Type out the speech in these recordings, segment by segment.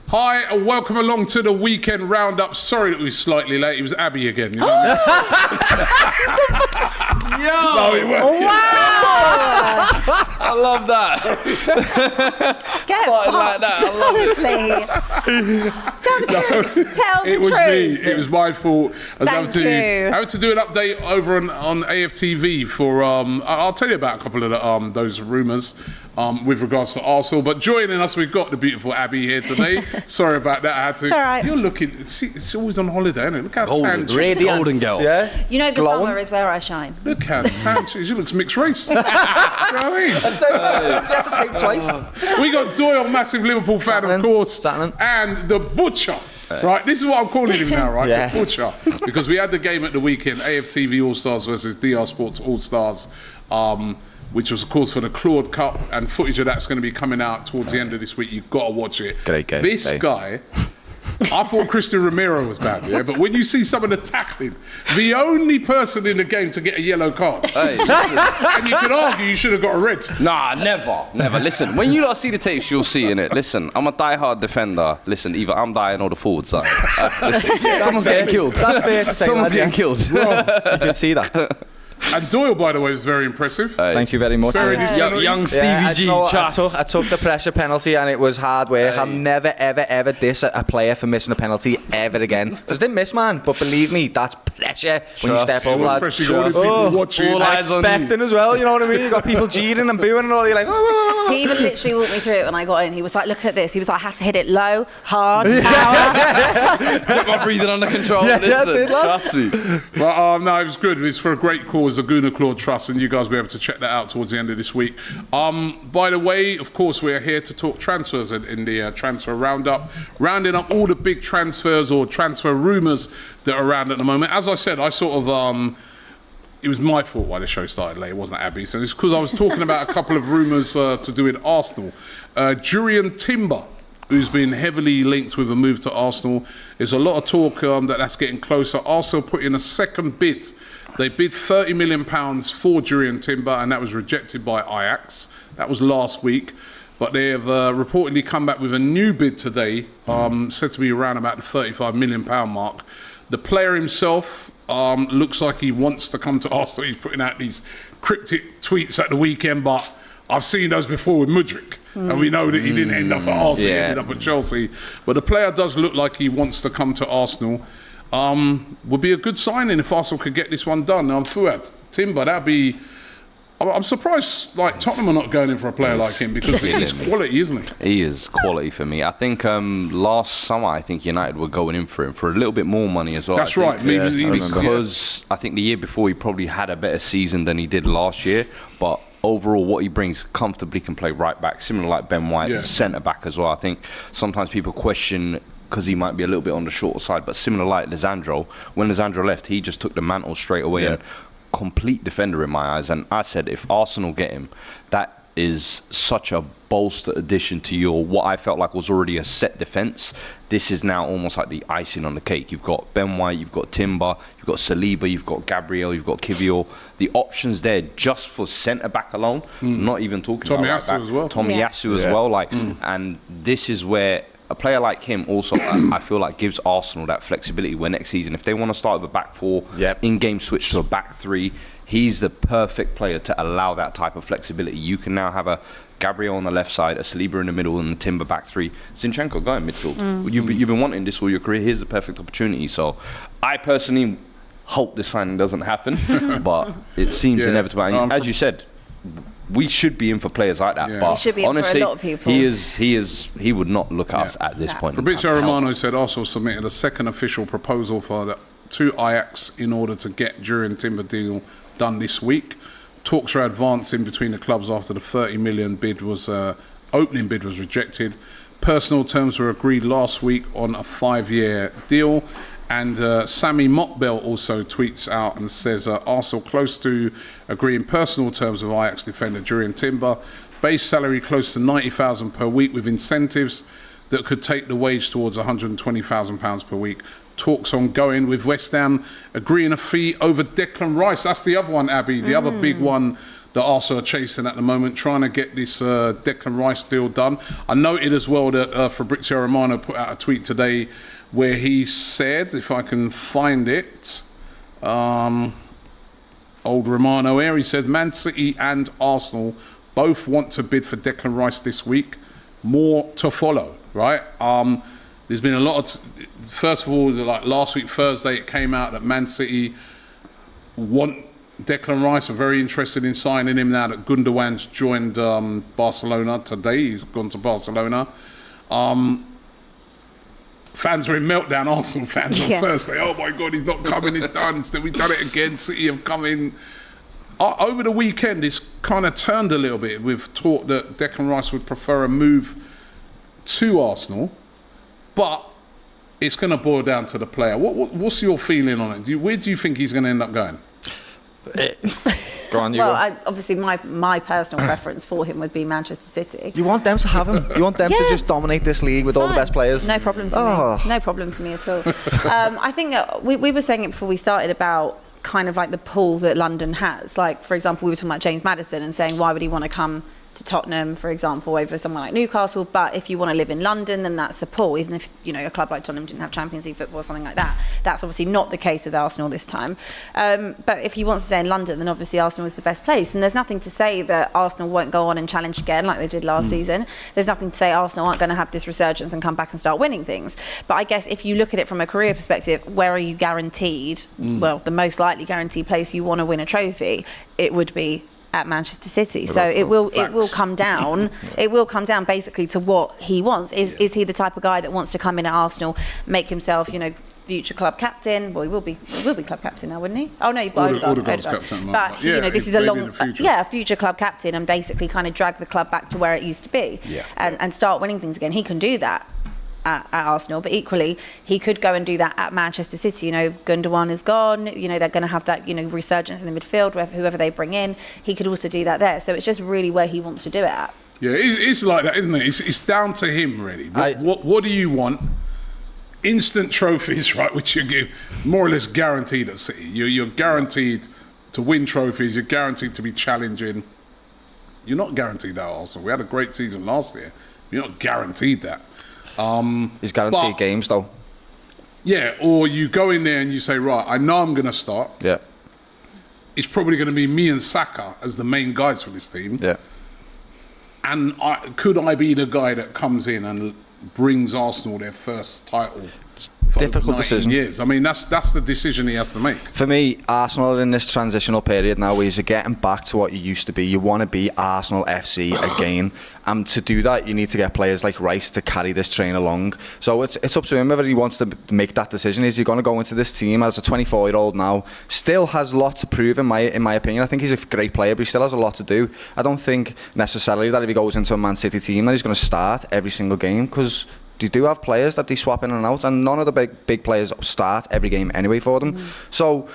Hi, and welcome along to the weekend roundup. Sorry that we were slightly late. It was Abby again. You know what I mean? No, it wasn't. Wow! I love that. Started like that. I love it. Tell the truth. Tell the It was truth. me. It was my fault. I was Thank you. having to do an update over on AFTV for. I'll tell you about a couple of those rumours with regards to Arsenal. But joining us, we've got the beautiful Abby here today. Sorry about that. I had to. It's all right. You're looking. It's always on holiday, isn't it? Look how Golden, tan she is. radiant. Golden girl. Yeah. You know the Glowing. summer is where I shine. Look how tan she is. She looks mixed race. You know what I mean? So you have to take twice. We got Doyle, massive Liverpool fan, of course, Happening. and the Butcher. Right, this is what I'm calling him now, right? Yeah. The Butcher. Because we had the game at the weekend, AFTV All-Stars versus DR Sports All-Stars, which was, of course, for the Claude Cup, and footage of that's going to be coming out towards the end of this week. You've got to watch it. Great game. This Hey. guy... I thought Christian Romero was bad, yeah? But when you see some of the tackling, the only person in the game to get a yellow card, Hey, and you could argue you should have got a red. nah, never. Listen, when you lot see the tapes, you'll see in it. Listen, I'm a die-hard defender. Listen, either I'm dying or the forward side. Listen, someone's fair. getting killed. That's fair to say, Someone's lad, getting yeah. killed. You can see that. And Doyle, by the way, was very impressive. Thank you very much. Sparing his penalty. Young Stevie Yeah, G. I took the pressure penalty and it was hard work. Hey. I'll never, ever diss a player for missing a penalty ever again. Because I didn't miss, man. But believe me, that's pressure when you Trust. step up, lad. Especially all the people watching. all eyes on you. Expecting as well, you know what I mean? You got people cheering and booing and all. You're like, oh. He even literally walked me through it when I got in. He was like, look at this. He was like, I had to hit it low, hard, power. Get my breathing under control. Yeah, Listen, did, lad. trust me. But no, it was good. It's for a great cause, the Guna Claude Trust, and you guys will be able to check that out towards the end of this week. By the way, of course, we're here to talk transfers in the transfer roundup, rounding up all the big transfers or transfer rumours that are around at the moment. As I said, I sort of... it was my fault why the show started late. It wasn't Abby. So it's because I was talking about a couple of rumours to do with Arsenal. Jurriën Timber, who's been heavily linked with a move to Arsenal. There's a lot of talk that's getting closer. Arsenal put in a second bid. They bid £30 million for Jurriën Timber, and that was rejected by Ajax. That was last week. But they have reportedly come back with a new bid today, said to be around about the £35 million mark. The player himself looks like he wants to come to Arsenal. He's putting out these cryptic tweets at the weekend, but I've seen those before with Mudryk. And we know that he didn't end up at Arsenal, he ended up at Chelsea. But the player does look like he wants to come to Arsenal. Would be a good signing if Arsenal could get this one done. Fuad, Timber, that'd be... I'm surprised like Tottenham are not going in for a player like him because he's quality, isn't he? He is quality for me. I think last summer, I think United were going in for him for a little bit more money as well. That's I right. think, Maybe because I think the year before he probably had a better season than he did last year. But overall, what he brings comfortably can play right back, similar like Ben White, centre back as well. I think sometimes people question because he might be a little bit on the shorter side, but similar like Lisandro. When Lisandro left, he just took the mantle straight away and complete defender in my eyes. And I said, if Arsenal get him, that is such a bolster addition to your what I felt like was already a set defence. This is now almost like the icing on the cake. You've got Ben White, you've got Timber, you've got Saliba, you've got Gabriel, you've got Kivior. The options there just for centre back alone. Not even talking about right back. As well. Tomiyasu as well. Like, and this is where a player like him also, I feel like, gives Arsenal that flexibility where next season, if they want to start with a back four, in-game switch to a back three, he's the perfect player to allow that type of flexibility. You can now have a Gabriel on the left side, a Saliba in the middle, and the Timber back three. Zinchenko, go in midfield. You've been wanting this all your career. Here's the perfect opportunity. So I personally hope this signing doesn't happen, but it seems inevitable. And as you said, we should be in for players like that, but honestly, for a lot of people. he would not look at us at this point. Fabrizio Romano said Arsenal submitted a second official proposal to Ajax in order to get Jurriën Timber deal done this week. Talks are advancing between the clubs after the 30 million opening bid was rejected. Personal terms were agreed last week on a 5-year deal. And Sami Mokbel also tweets out and says Arsenal close to agreeing personal terms with Ajax defender Jurriën Timber. Base salary close to £90,000 per week with incentives that could take the wage towards £120,000 per week. Talks ongoing with West Ham agreeing a fee over Declan Rice. That's the other one, Abby. The other big one that Arsenal are chasing at the moment, trying to get this Declan Rice deal done. I noted as well that Fabrizio Romano put out a tweet today where he said, if I can find it, old Romano here, he said, Man City and Arsenal both want to bid for Declan Rice this week. More to follow, right? There's been a lot of... First of all, like last week, Thursday, it came out that Man City want Declan Rice, are very interested in signing him now that Gundogan's joined Barcelona today. He's gone to Barcelona. Fans were in meltdown, Arsenal fans on Thursday. Oh my God, he's not coming, it's done. So we've done it again. City have come in. Over the weekend, it's kind of turned a little bit. We've talked that Declan Rice would prefer a move to Arsenal, but it's going to boil down to the player. What's your feeling on it? Where do you think he's going to end up going? Go on, obviously my personal preference for him would be Manchester City. You want them to have him. You want them to just dominate this league with all the best players. No problem to me. No problem for me at all. I think we were saying it before we started about kind of like the pull that London has. Like, for example, we were talking about James Maddison and saying, why would he want to come to Tottenham, for example, over someone like Newcastle? But if you want to live in London, then that's a pull. Even if, you know, a club like Tottenham didn't have Champions League football or something like that. That's obviously not the case with Arsenal this time. But if he wants to stay in London, then obviously Arsenal is the best place. And there's nothing to say that Arsenal won't go on and challenge again like they did last season. There's nothing to say Arsenal aren't going to have this resurgence and come back and start winning things. But I guess if you look at it from a career perspective, where are you guaranteed? Well, the most likely guaranteed place you want to win a trophy, it would be at Manchester City. So it will come down. It will come down basically to what he wants. Is he the type of guy that wants to come in at Arsenal, make himself, you know, future club captain? Well, he will be club captain now, wouldn't he? Oh no, you've got Odegaard's captain. But you know, this is a future club captain, and basically kind of drag the club back to where it used to be, and start winning things again. He can do that at Arsenal, but equally he could go and do that at Manchester City. You know, Gundogan is gone, you know, they're going to have that, you know, resurgence in the midfield, whoever they bring in. He could also do that there. So it's just really where he wants to do it at. Yeah, it's like that, isn't it? It's down to him, really. What do you want? Instant trophies, right, which you give more or less guaranteed at City. You're guaranteed to win trophies, you're guaranteed to be challenging. You're not guaranteed that, Arsenal. We had a great season last year. You're not guaranteed that. He's guaranteed games though. Yeah, or you go in there and you say, right, I know I'm going to start. Yeah. It's probably going to be me and Saka as the main guys for this team. Yeah. And could I be the guy that comes in and brings Arsenal their first title? Difficult decision. Years. I mean, that's the decision he has to make. For me, Arsenal are in this transitional period now where you're getting back to what you used to be. You want to be Arsenal FC again. And to do that, you need to get players like Rice to carry this train along. So it's up to him whether he wants to make that decision. Is he going to go into this team as a 24-year-old now? Still has a lot to prove, in my opinion. I think he's a great player, but he still has a lot to do. I don't think necessarily that if he goes into a Man City team that he's going to start every single game, because they do have players that they swap in and out, and none of the big players start every game anyway for them. So,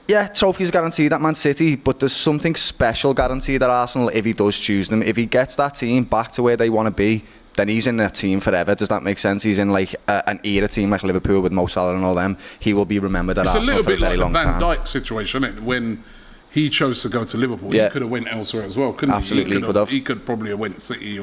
yeah, trophies guaranteed at Man City, but there's something special guaranteed at Arsenal if he does choose them. If he gets that team back to where they want to be, then he's in that team forever. Does that make sense? He's in like an era team like Liverpool with Mo Salah and all them. He will be remembered at Arsenal for a very long time. It's a little bit like the Van Dijk situation, isn't it? When he chose to go to Liverpool, he could have went elsewhere as well, couldn't he? Absolutely, he could have. He could probably have went City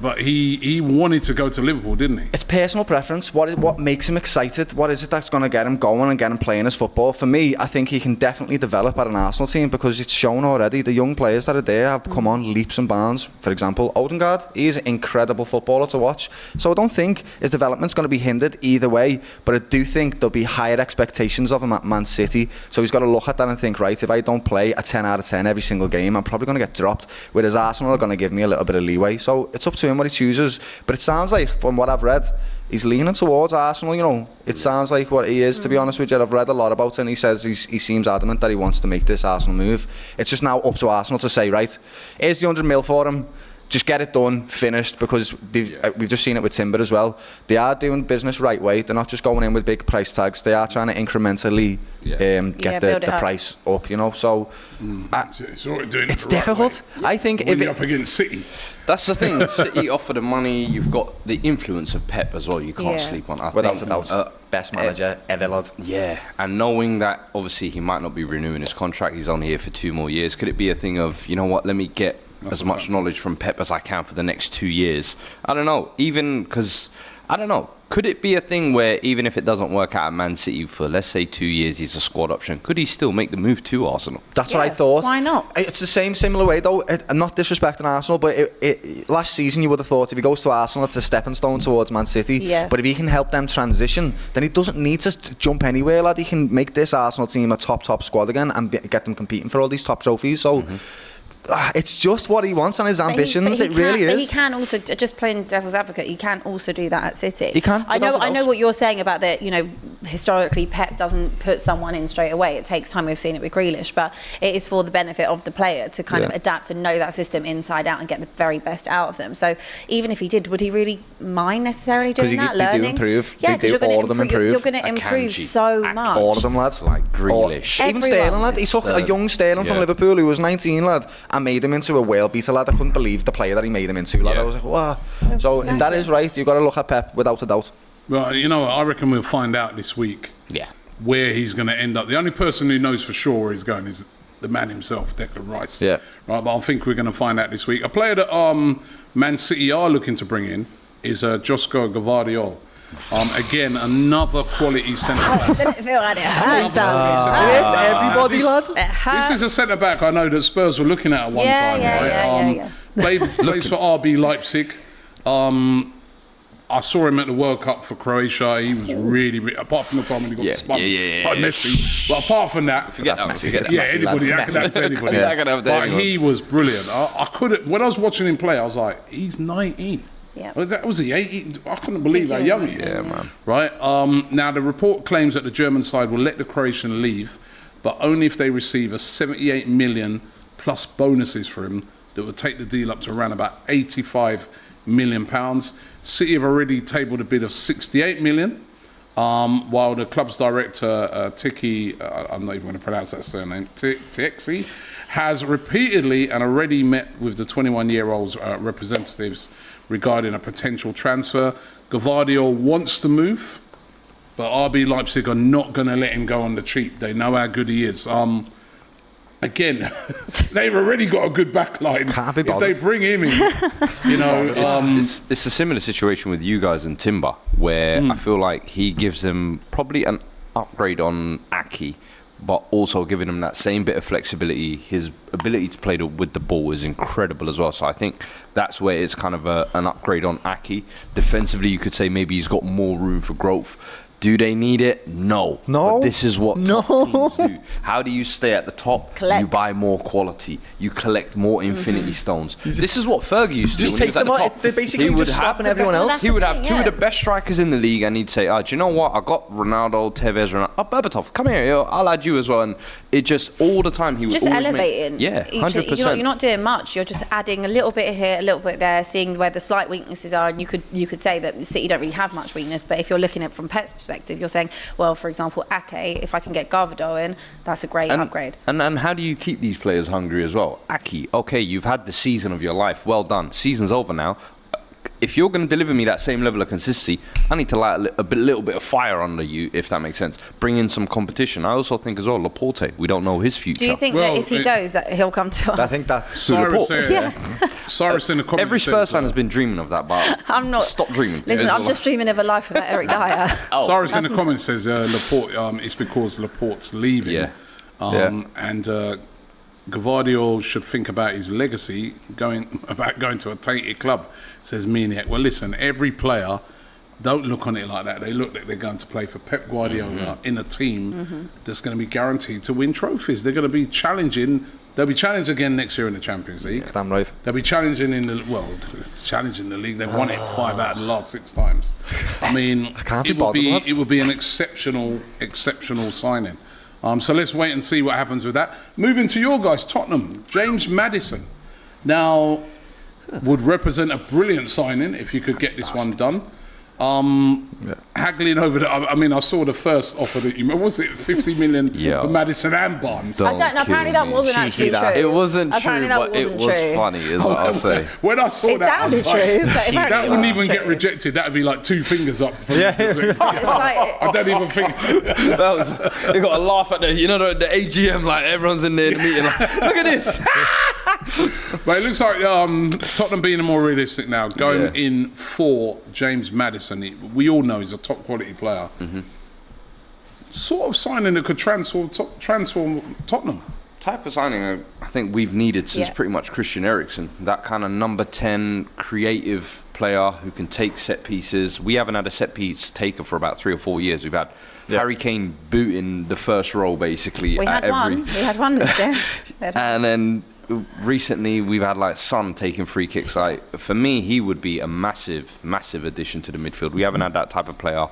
but he wanted to go to Liverpool, didn't he? It's personal preference. What makes him excited? What is it that's going to get him going and get him playing his football? For me, I think he can definitely develop at an Arsenal team because it's shown already. The young players that are there have come on leaps and bounds. For example, Odegaard, he's an incredible footballer to watch. So I don't think his development's going to be hindered either way, but I do think there'll be higher expectations of him at Man City. So he's got to look at that and think, right, if I don't play a 10 out of 10 every single game, I'm probably going to get dropped, whereas Arsenal are going to give me a little bit of leeway. So it's up to him what he chooses, but it sounds like, from what I've read, he's leaning towards Arsenal, you know. It sounds like what he is, to be honest with you. I've read a lot about it, and he says he seems adamant that he wants to make this Arsenal move. It's just now up to Arsenal to say, right, here's the 100 mil for him. just get it done, finished, because we've just seen it with Timber as well. They are doing business right way. They're not just going in with big price tags. They are trying to incrementally get the price up, you know. So it's difficult. I think if you're up against City. That's the thing. City offer the money. You've got the influence of Pep as well. You can't sleep on. Without a doubt, best manager ever, lad. Yeah, and knowing that obviously he might not be renewing his contract. He's only here for 2 more years. Could it be a thing of, you know what? Let me get as much knowledge from Pep as I can for the next 2 years. I don't know. Even because, I don't know. Could it be a thing where even if it doesn't work out at Man City for, let's say, 2 years, he's a squad option, could he still make the move to Arsenal? That's what I thought. Why not? It's the similar way, though. I'm not disrespecting Arsenal, but last season you would have thought if he goes to Arsenal, it's a stepping stone towards Man City. Yeah. But if he can help them transition, then he doesn't need to jump anywhere, lad. He can make this Arsenal team a top squad again and get them competing for all these top trophies. So... it's just what he wants and his ambitions. It really is. But he can also, just playing devil's advocate, he can also do that at City. He can. I know what you're saying about that. You know, historically, Pep doesn't put someone in straight away. It takes time. We've seen it with Grealish, but it is for the benefit of the player to kind of adapt and know that system inside out and get the very best out of them. So even if he did, would he really mind necessarily doing that? They do improve. Yeah, they do. All of them improve. You're going to improve so much. All of them, lads. Like Grealish. Even Sterling, lad. He took a young Sterling from Liverpool who was 19, lad, and made him into a world beater, lad. I couldn't believe the player that he made him into, lad. I was like, wow. So that is right. You've got to look at Pep without a doubt. Well, you know, I reckon we'll find out this week where he's going to end up. The only person who knows for sure where he's going is the man himself, Declan Rice. Yeah. Right, but I think we're going to find out this week. A player that Man City are looking to bring in is Josko Gvardiol. Again, another quality centre-back. Doesn't it feel like it hurts? It's everybody, lads. This is a centre-back I know that Spurs were looking at one time. Yeah. Plays for RB Leipzig. I saw him at the World Cup for Croatia. He was really, apart from the time when he got spun by Messi. But apart from that, forget that. Anybody that can have to anybody. But he was brilliant. I couldn't. When I was watching him play, I was like, he's 19. Yeah. Was he 18? I couldn't believe how young he is. Yeah, man. Right. Now the report claims that the German side will let the Croatian leave, but only if they receive a 78 million plus bonuses for him that would take the deal up to around about 85 million pounds. City have already tabled a bid of 68 million, while the club's director Tiki, I'm not even going to pronounce that surname, Tixi, has repeatedly and already met with the 21-year-old's representatives regarding a potential transfer. Gvardiol wants to move, but RB Leipzig are not going to let him go on the cheap. They know how good he is. Again, they've already got a good backline. Can't be if they bring him in, you know... It's a similar situation with you guys and Timber, where I feel like he gives them probably an upgrade on Aki, but also giving him that same bit of flexibility. His ability to play with the ball is incredible as well. So I think that's where it's kind of an upgrade on Aki. Defensively, you could say maybe he's got more room for growth. Do they need it? No. But this is what top teams do. How do you stay at the top? Collect. You buy more quality. You collect more infinity stones. This is what Fergie used to do. Just take them out. They're basically just slapping everyone else. He would have two of the best strikers in the league, and he'd say, do you know what? I got Ronaldo, Tevez, Berbatov. Come here, I'll add you as well. And it just, all the time, he would just always elevating. 100%. You're not doing much. You're just adding a little bit here, a little bit there, seeing where the slight weaknesses are. And you could say that City don't really have much weakness, but if you're looking at it from Pep's perspective, you're saying, well, for example, Ake, if I can get Gvardiol in, that's a great upgrade. And how do you keep these players hungry as well? Ake, okay, you've had the season of your life. Well done. Season's over now. If you're going to deliver me that same level of consistency, I need to light a little bit of fire under you, if that makes sense. Bring in some competition. I also think as well, Laporte, we don't know his future. Do you think that if he goes, that he'll come to us? I think that's Cyrus in the comments. Every Spurs fan has been dreaming of that, but I'm not. Stop dreaming. Listen, I'm just dreaming of a life without Eric Dyer. Cyrus in the comments says Laporte. It's because Laporte's leaving. And Gvardiol should think about his legacy, going to a tainted club, says Maniac. Well, listen, every player don't look on it like that. They look like they're going to play for Pep Guardiola in a team that's going to be guaranteed to win trophies. They're going to be challenging. They'll be challenged again next year in the Champions League. Damn right. They'll be challenging in the league. They've won it 5 out of the last 6 times. I mean, it would be an exceptional signing. So let's wait and see what happens with that. Moving to your guys, Tottenham, James Maddison. Now, would represent a brilliant signing if you could get this one done. Haggling over I saw the first offer that what was it, 50 million for Maddison and Barnes? I don't know. Apparently that wasn't actually true. It wasn't apparently true, but it was funny, is what I'll say. When I saw that, I was true, but that wouldn't even get rejected. That would be like 2 fingers up. I don't even think. They got a laugh at the AGM, like everyone's in there in the meeting, like, look at this. But it looks like Tottenham being more realistic now, going in for James Maddison. We all know he's a top quality player. Sort of signing that could transform Tottenham. Type of signing I think we've needed since pretty much Christian Eriksen. That kind of number 10 creative player who can take set pieces. We haven't had a set piece taker for about 3 or 4 years. We've had Harry Kane booting the first row basically. We had one this year. And then recently we've had like Son taking free kicks. Like, for me, he would be a massive addition to the midfield. We haven't had that type of player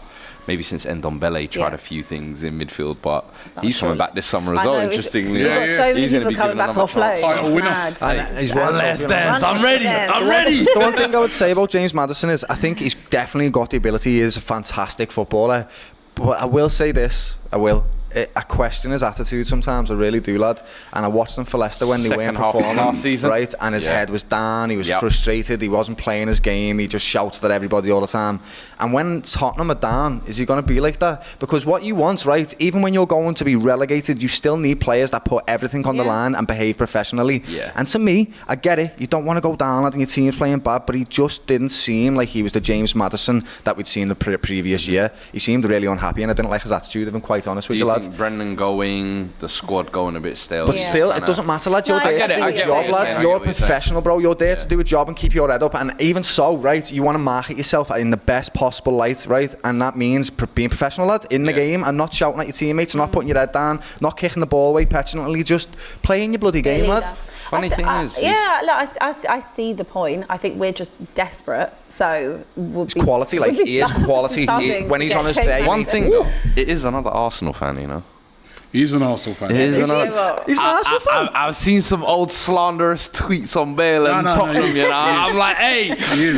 maybe since Ndombele tried a few things in midfield, but he's coming back this summer as well, interestingly. We've got so many people coming back off loan. He's one last dance. I'm ready. The one thing I would say about James Maddison is I think he's definitely got the ability. He is a fantastic footballer. But I will say this, I question his attitude sometimes, I really do, lad. And I watched him for Leicester when they weren't performing last season, right? And his head was down, he was frustrated, he wasn't playing his game, he just shouted at everybody all the time. And when Tottenham are down, is he going to be like that? Because what you want, right, even when you're going to be relegated, you still need players that put everything on the line and behave professionally. And to me, I get it, you don't want to go down, lad, and your team's playing bad, but he just didn't seem like he was the James Maddison that we'd seen the previous year. He seemed really unhappy, and I didn't like his attitude, if I'm quite honest with you, lad. Brendan going, the squad going a bit stale. But still, it doesn't matter, lad. You're there to do a job, lad. You're a professional, bro. You're there to do a job and keep your head up. And even so, right, you want to market yourself in the best possible light, right? And that means being professional, lad, in the game and not shouting at your teammates, not putting your head down, not kicking the ball away petulantly, just playing your bloody game, lad. Funny thing is... I see the point. I think we're just desperate, so... It's quality, like, he is quality. When he's on his day... One thing, though, it is another Arsenal fan, you know? He's an Arsenal fan. He's an Arsenal fan. I've seen some old slanderous tweets on Bale and Tottenham, you know. I'm like, hey,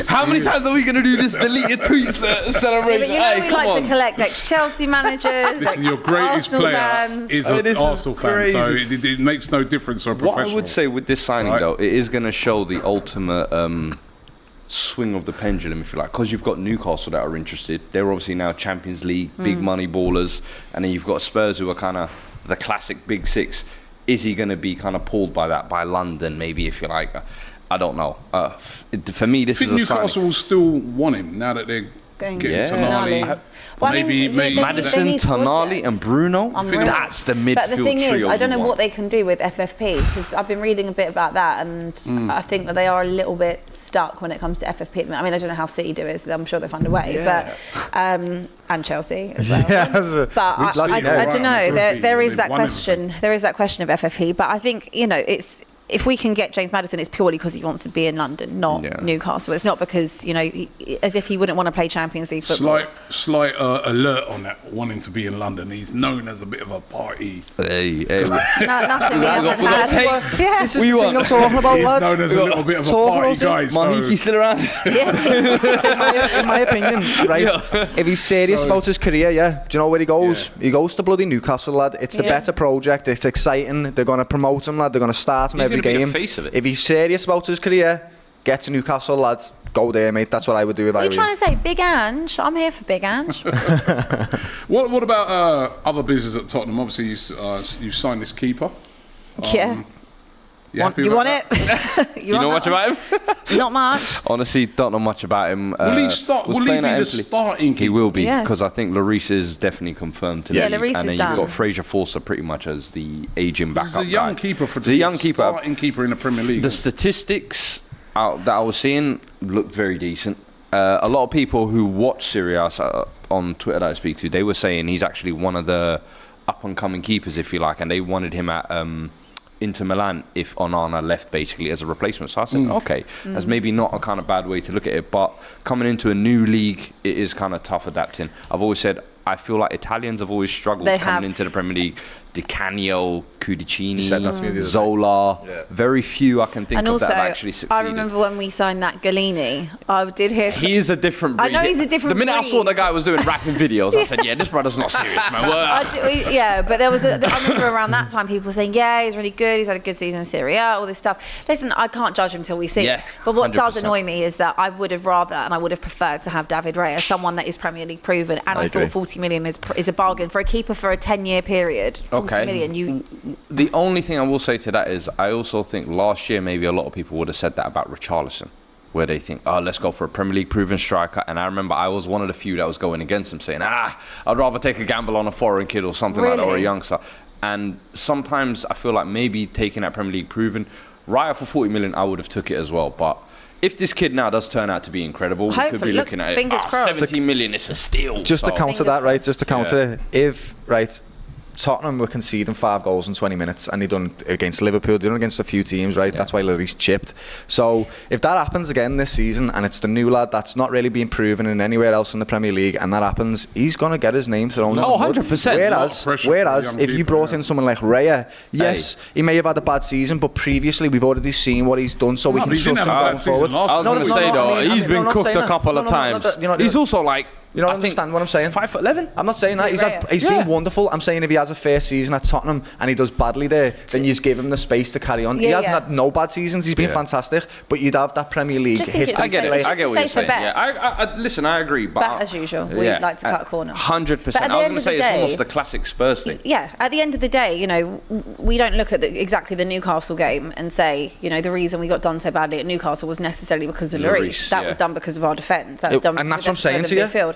how many times are we going to do this deleted tweets celebration? But we like to collect ex-Chelsea managers, Listen, your greatest player is an Arsenal fan, so it makes no difference for a professional. What I would say with this signing, though, it is going to show the ultimate... swing of the pendulum, if you like, because you've got Newcastle that are interested. They're obviously now Champions League, big money ballers, and then you've got Spurs who are kind of the classic big six. Is he going to be kind of pulled by that, by London, maybe, if you like? I don't know. For me, this is a signing. Newcastle will still want him now that they're getting Tonali. Maybe Maddison, Tonali and Bruno. That's the midfield trio. But the thing is, I don't know what they can do with FFP, because I've been reading a bit about that, and I think that they are a little bit stuck when it comes to FFP. I mean, I don't know how City do it, so I'm sure they'll find a way. But and Chelsea as well. But I don't know. There is that question. There is that question of FFP. But I think, you know, it's... If we can get James Maddison, it's purely because he wants to be in London, not Newcastle. It's not because, you know, as if he wouldn't want to play Champions League football. Slight alert on that, wanting to be in London. He's known as a bit of a party. Hey. Nothing we understand. This is the thing I'm talking about, lads. He's known as a little bit of a party guy. Micky still around. In my opinion, right, if he's serious about his career, do you know where he goes? He goes to bloody Newcastle, lad. It's the better project. It's exciting. They're going to promote him, lad. They're going to start him every game. If he's serious about his career, get to Newcastle, lads. Go there, mate. That's what I would do if I were you. What are you trying to say? Big Ange? I'm here for Big Ange. What about other business at Tottenham? Obviously, you signed this keeper. You want it? You know much about him? Not much. Honestly, don't know much about him. Will he start? Will he be the starting keeper? He will be, because I think Lloris is definitely confirmed to Lloris is done. And then you've got Fraser Forster pretty much as the aging backup guy. He's a young keeper for the starting keeper in the Premier League. The statistics that I was seeing looked very decent. A lot of people who watch Serie A on Twitter that I speak to, they were saying he's actually one of the up-and-coming keepers, if you like, and they wanted him at... Inter Milan if Onana left basically as a replacement. So I said, okay, that's maybe not a kind of bad way to look at it, but coming into a new league, it is kind of tough adapting. I've always said I feel like Italians have always struggled coming into the Premier League. Di Canio, Cudicini, Zola. Yeah. Very few I can think of that have actually succeeded. I remember when we signed that Galini, I did hear... He is a different breed. I know he's a different breed. The minute breed. I saw the guy was doing rapping videos, I said, yeah, this brother's not serious, man. Yeah, but I remember around that time people were saying, yeah, he's really good, he's had a good season in Serie A, all this stuff. Listen, I can't judge him till we see it. But what 100%. Does annoy me is that I would have rather, and I would have preferred to have David Raya, someone that is Premier League proven, and I thought 40 million is a bargain. For a keeper for a 10-year period, 40 million, The only thing I will say to that is I also think last year maybe a lot of people would have said that about Richarlison, where they think, oh, let's go for a Premier League proven striker. And I remember I was one of the few that was going against him, saying, I'd rather take a gamble on a foreign kid or something like that, or a youngster. And sometimes I feel like maybe taking that Premier League proven, Raya for 40 million, I would have took it as well. But if this kid now does turn out to be incredible, we could be looking at it. 17 million, it's a steal. Just to counter that, right? Just to counter it. If, right... Tottenham were conceding 5 goals in 20 minutes, and they done against Liverpool, they done against a few teams, right? Yeah. That's why Lloris chipped. So if that happens again this season, and it's the new lad that's not really being proven in anywhere else in the Premier League, and that happens, he's going to get his name thrown. Oh, 100%. Whereas if you brought in someone like Raya, yes, he may have had a bad season, but previously we've already seen what he's done, so we can trust him going forward. I was going to say though, he's been cooked a couple of times. He's also like, you don't understand what I'm saying? 5'11". I'm not saying that. He's been wonderful. I'm saying if he has a fair season at Tottenham and he does badly there, then you just give him the space to carry on. He hasn't had no bad seasons. He's been fantastic. But you'd have that Premier League history. I get it. I get what you're saying. Yeah. Listen, I agree. But bet as usual. We'd like to cut a corner. 100%. I was going to say it's almost the classic Spurs thing. Yeah. At the end of the day, you know, we don't look at exactly the Newcastle game and say, you know, the reason we got done so badly at Newcastle was necessarily because of Lloris. That was done because of our defence. That's done. And that's what I'm saying to you.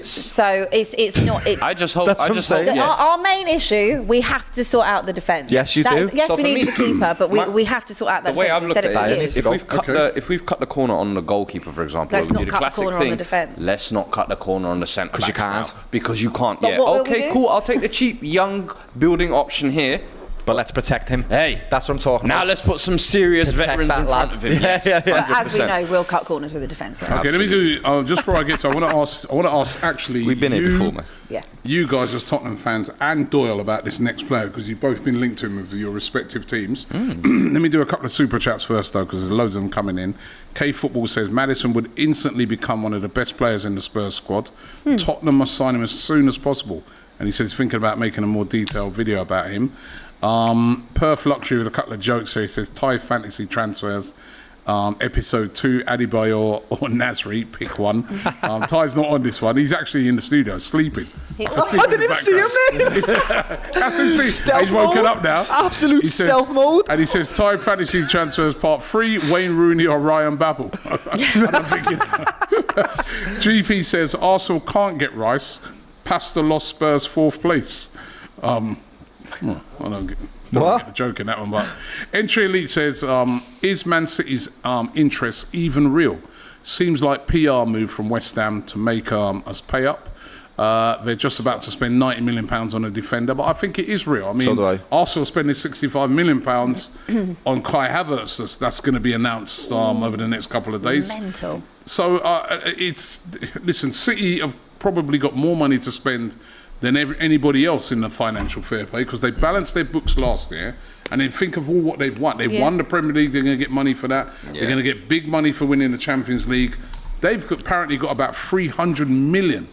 So it's not. I just hope. Our main issue, we have to sort out the defence. Yes, you do. Yes, we need the keeper, but we have to sort out the defence. The way I've looked at it is, if we've cut the corner on the goalkeeper, for example, let's not cut the corner on the defence. Let's not cut the corner on the centre because you can't. Because you can't. Yeah. Okay, cool. I'll take the cheap young building option here. But let's protect him. Hey, that's what I'm talking about. Now let's put some serious veterans in front of him. Yeah. As we know, we'll cut corners with the defence. Yeah. Okay, let me do. Just before I get to, I want to ask. Actually, we've been here before, man. Yeah. You guys as Tottenham fans and Doyle about this next player because you've both been linked to him with your respective teams. Let me do a couple of super chats first though, because there's loads of them coming in. K Football says Maddison would instantly become one of the best players in the Spurs squad. Tottenham must sign him as soon as possible. And he says he's thinking about making a more detailed video about him. Perth Luxury with a couple of jokes here. He says Thai fantasy transfers, episode 2, Adebayor or Nasri, pick one. Ty's not on this one. He's actually in the studio sleeping. I didn't even see him there. That's him. He's woken up now. Absolute stealth mode. And he says Thai fantasy transfers part 3, Wayne Rooney or Ryan Babel. I'm thinking. GP says Arsenal can't get Rice. Pasta lost Spurs 4th place. I don't get the joke in that one, but Entry Elite says, is Man City's interest even real? Seems like PR move from West Ham to make us pay up. They're just about to spend £90 million on a defender, but I think it is real. I mean, Arsenal spending £65 million on Kai Havertz. That's going to be announced over the next couple of days. Mental. So listen, City have probably got more money to spend than anybody else in the financial fair play because they balanced their books last year and then think of all what they've won. They've won the Premier League, they're going to get money for that. They're going to get big money for winning the Champions League. They've apparently got about 300 million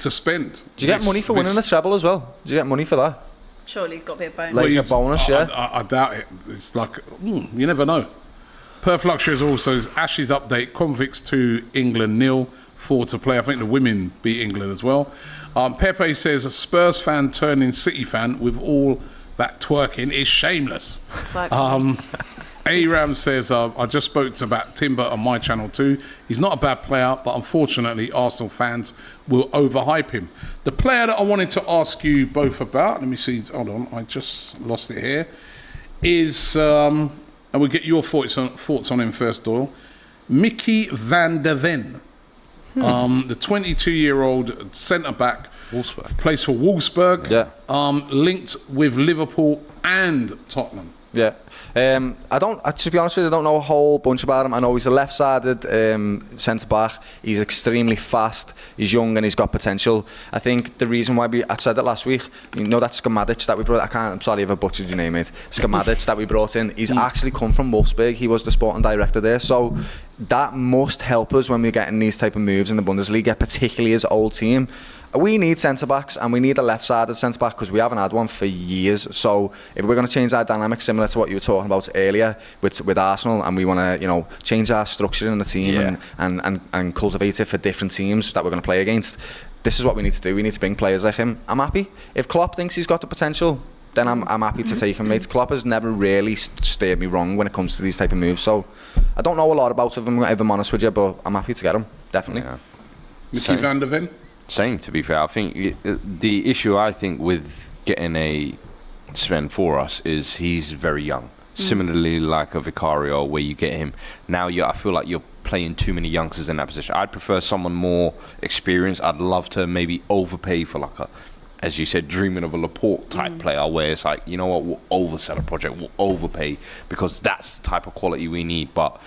to spend. Do you get money for winning the treble as well? Do you get money for that? Surely it's got to be a bonus. Like a bonus, I doubt it. It's like, you never know. Perth Luxury is also Ashes update, Convicts 2, England 0, 4 to play. I think the women beat England as well. Pepe says a Spurs fan turning City fan with all that twerking is shameless. Aram says, I just spoke about Timber on my channel too. He's not a bad player, but unfortunately Arsenal fans will overhype him. The player that I wanted to ask you both about, let me see, hold on, I just lost it here, is, and we'll get your thoughts on him first, Doyle, Micky van der Ven. The 22-year-old centre-back plays for Wolfsburg, linked with Liverpool and Tottenham. Yeah. To be honest with you, I don't know a whole bunch about him. I know he's a left-sided centre-back. He's extremely fast. He's young and he's got potential. I think the reason why I said it last week, you know that Skmadic that we brought, I'm sorry if I butchered your name, mate. Skmadic that we brought in, he's actually come from Wolfsburg. He was the sporting director there. So that must help us when we're getting these type of moves in the Bundesliga, particularly as old team. We need centre-backs and we need a left-sided centre-back because we haven't had one for years. So if we're going to change our dynamic similar to what you were talking about earlier with Arsenal, and we want to change our structure in the team and cultivate it for different teams that we're going to play against, this is what we need to do. We need to bring players like him. I'm happy. If Klopp thinks he's got the potential, then I'm happy to take him, mate. Klopp has never really steered me wrong when it comes to these type of moves. So I don't know a lot about him, if I'm honest with you, but I'm happy to get him, definitely. Yeah. Micky van der Ven? Same, to be fair. I think the issue with getting a Sven for us is he's very young. Similarly, like a Vicario, where you get him now, I feel like you're playing too many youngsters in that position. I'd prefer someone more experienced. I'd love to maybe overpay for like a, as you said, dreaming of a Laporte type player, where it's like, you know what, we'll oversell a project, we'll overpay, because that's the type of quality we need. But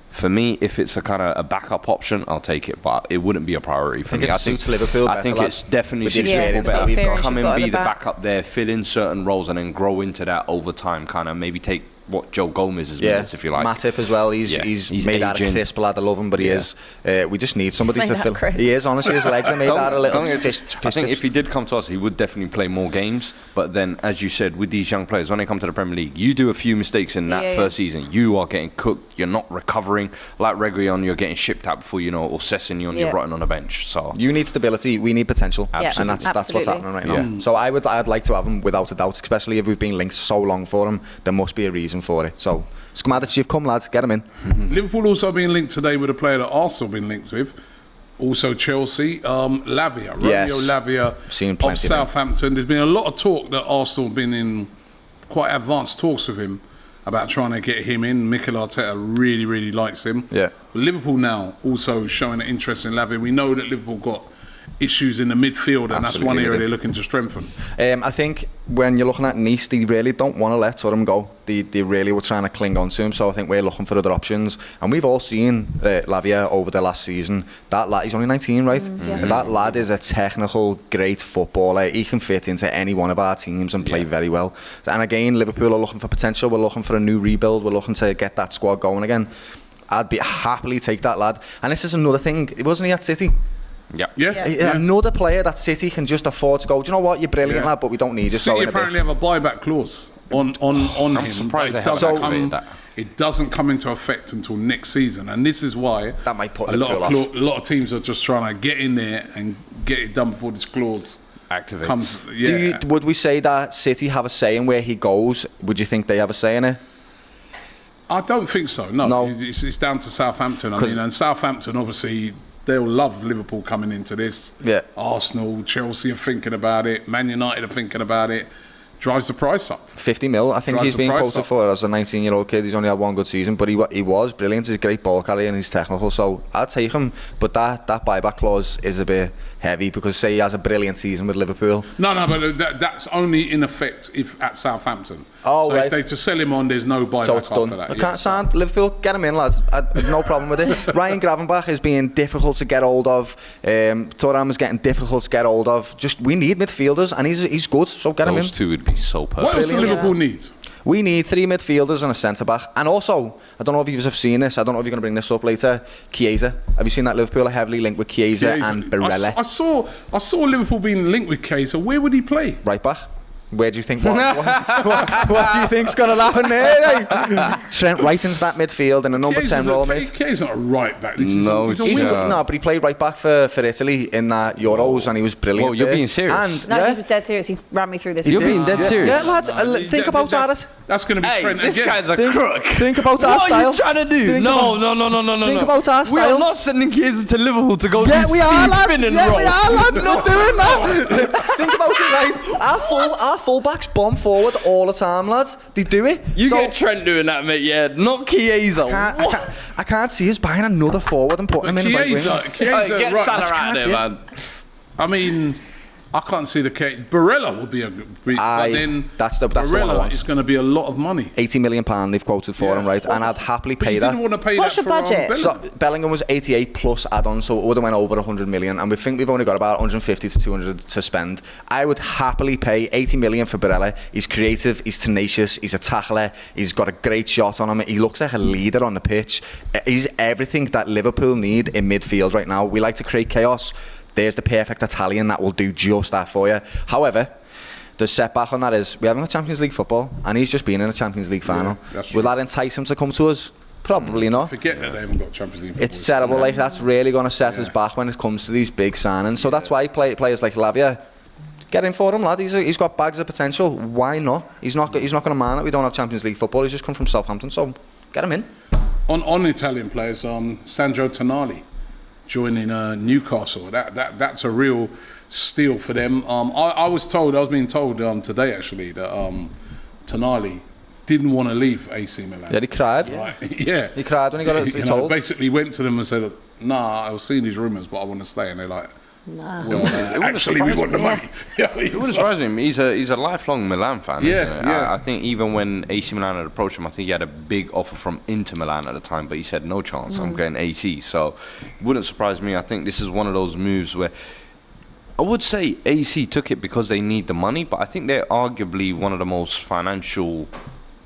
for me, if it's a kind of a backup option, I'll take it, but it wouldn't be a priority for me. I think Liverpool better. I think it's definitely suits Liverpool better. Got. Come and be the backup there, fill in certain roles, and then grow into that over time. Kind of maybe take what Joe Gomez's minutes, if you like. Matip as well. He's made out of crisp lad. I love him, but he is. We just need somebody to fill. He is, honestly, his legs are made out of little fish. I think if he did come to us, he would definitely play more games. But then, as you said, with these young players, when they come to the Premier League, you do a few mistakes in that first season, you are getting cooked. You're not recovering. Like Reguilon, you're getting shipped out before you know it, or Sessegnon, you're rotting on the bench. So you need stability. We need potential, and that's what's happening right now. Yeah. So I'd like to have him without a doubt, especially if we've been linked so long for him. There must be a reason for it. So Skmadic, you've come, lads, get him in. Liverpool also being linked today with a player that Arsenal been linked with. Also Chelsea, Lavia, Romeo Lavia of Southampton. There's been a lot of talk that Arsenal have been in quite advanced talks with him about trying to get him in. Mikel Arteta really, really likes him. Yeah. Liverpool now also showing an interest in Lavia. We know that Liverpool got issues in the midfield, and that's one area they're looking to strengthen. I think when you're looking at Nice, they really don't want to let Thuram go. They really were trying to cling on to him, so I think we're looking for other options. And we've all seen Lavia over the last season. That lad, he's only 19, right? That lad is a technical, great footballer. He can fit into any one of our teams and play very well. And again, Liverpool are looking for potential. We're looking for a new rebuild. We're looking to get that squad going again. I'd happily take that lad. And this is another thing. Wasn't he at City? Another player that City can just afford to go, do you know what, you're brilliant, lad, but we don't need you. City apparently have a buyback clause on him. I'm surprised they haven't activated that. It doesn't come into effect until next season, and this is why that might put a lot of teams are just trying to get in there and get it done before this clause activates. comes. Would we say that City have a say in where he goes? Would you think they have a say in it? I don't think so. No. It's down to Southampton. I mean, and Southampton obviously, they'll love Liverpool coming into this. Yeah. Arsenal, Chelsea are thinking about it. Man United are thinking about it. Drives the price up. 50 mil, I think he's being quoted for as a 19-year-old kid. He's only had one good season, but he was brilliant. He's a great ball carrier and he's technical, so I'd take him. But that buyback clause is a bit heavy, because say he has a brilliant season with Liverpool. No, but that's only in effect if at Southampton. Oh, so right. if they to sell him on, there's no buyback so it's done. after that. I can't stand Liverpool. Get him in, lads. No problem with it. Ryan Gravenberch is being difficult to get hold of. Thuram is getting difficult to get hold of. We need midfielders, and he's good. So get him in. Those two would be so perfect. What else does Liverpool need? We need 3 midfielders and a centre-back. And also, I don't know if you have seen this, I don't know if you're going to bring this up later, Chiesa. Have you seen that Liverpool are heavily linked with Chiesa and Barella? I saw Liverpool being linked with Chiesa. Where would he play? Right back. Where do you think? What do you think's going to happen there? Trent right into that midfield in a number 10 role, mate. He's not a right back. He's no, but he played right back for Italy in that Euros, and he was brilliant. Whoa, you're being serious? And, he was dead serious. He ran me through this. You're being dead serious? Yeah, lads. Think about that. That's going to be Trent this again. Guy's a crook. Think about our style. What are you trying to do? No. Think about our style. We are not sending Chiesa to Liverpool to go do we are, lad. spinning Yeah, roll. we are, lad. Not doing that. Think about it, right? Our fullbacks bomb forward all the time, lads. They do it. You get Trent doing that, mate. Yeah, not Chiesa. I can't see us buying another forward and putting him in the right wing. Chiesa, Get right. Salah out there, man. I mean, I can't see the case. Barella would be a good. But then that's the one I Barella want. is going to be a lot of money. £80 million they've quoted for him, right? And I'd happily But pay you that. didn't want to pay What's that your for budget? Bellingham. So Bellingham was 88 plus add-on, so it would have went over 100 million, and we think we've only got about 150 to 200 to spend. I would happily pay 80 million for Barella. He's creative, he's tenacious, he's a tackler, he's got a great shot on him. He looks like a leader on the pitch. He's everything that Liverpool need in midfield right now. We like to create chaos. There's the perfect Italian that will do just that for you. However, the setback on that is we haven't got Champions League football, and he's just been in a Champions League final. Will that entice him to come to us? Probably not. Forget that they haven't got Champions League football. It's terrible. Like, that's really going to set us back when it comes to these big signings. So that's why players like Lavia, get in for him, lad. He's got bags of potential. Why not? He's not going to mind that we don't have Champions League football. He's just come from Southampton, so get him in. On Italian players, Sandro Tonali joining Newcastle. That's a real steal for them. I was being told today actually that Tonali didn't want to leave AC Milan. Yeah, he cried. Right. Yeah, he cried when he got it told. Basically went to them and said, "Nah, I was seeing these rumours, but I want to stay." And they're like, Nah. "Actually, we want the money." Yeah, It wouldn't surprise me. He's a lifelong Milan fan, isn't it? I think even when AC Milan had approached him, I think he had a big offer from Inter Milan at the time, but he said, no chance, I'm getting AC. So it wouldn't surprise me. I think this is one of those moves where I would say AC took it because they need the money, but I think they're arguably one of the most financial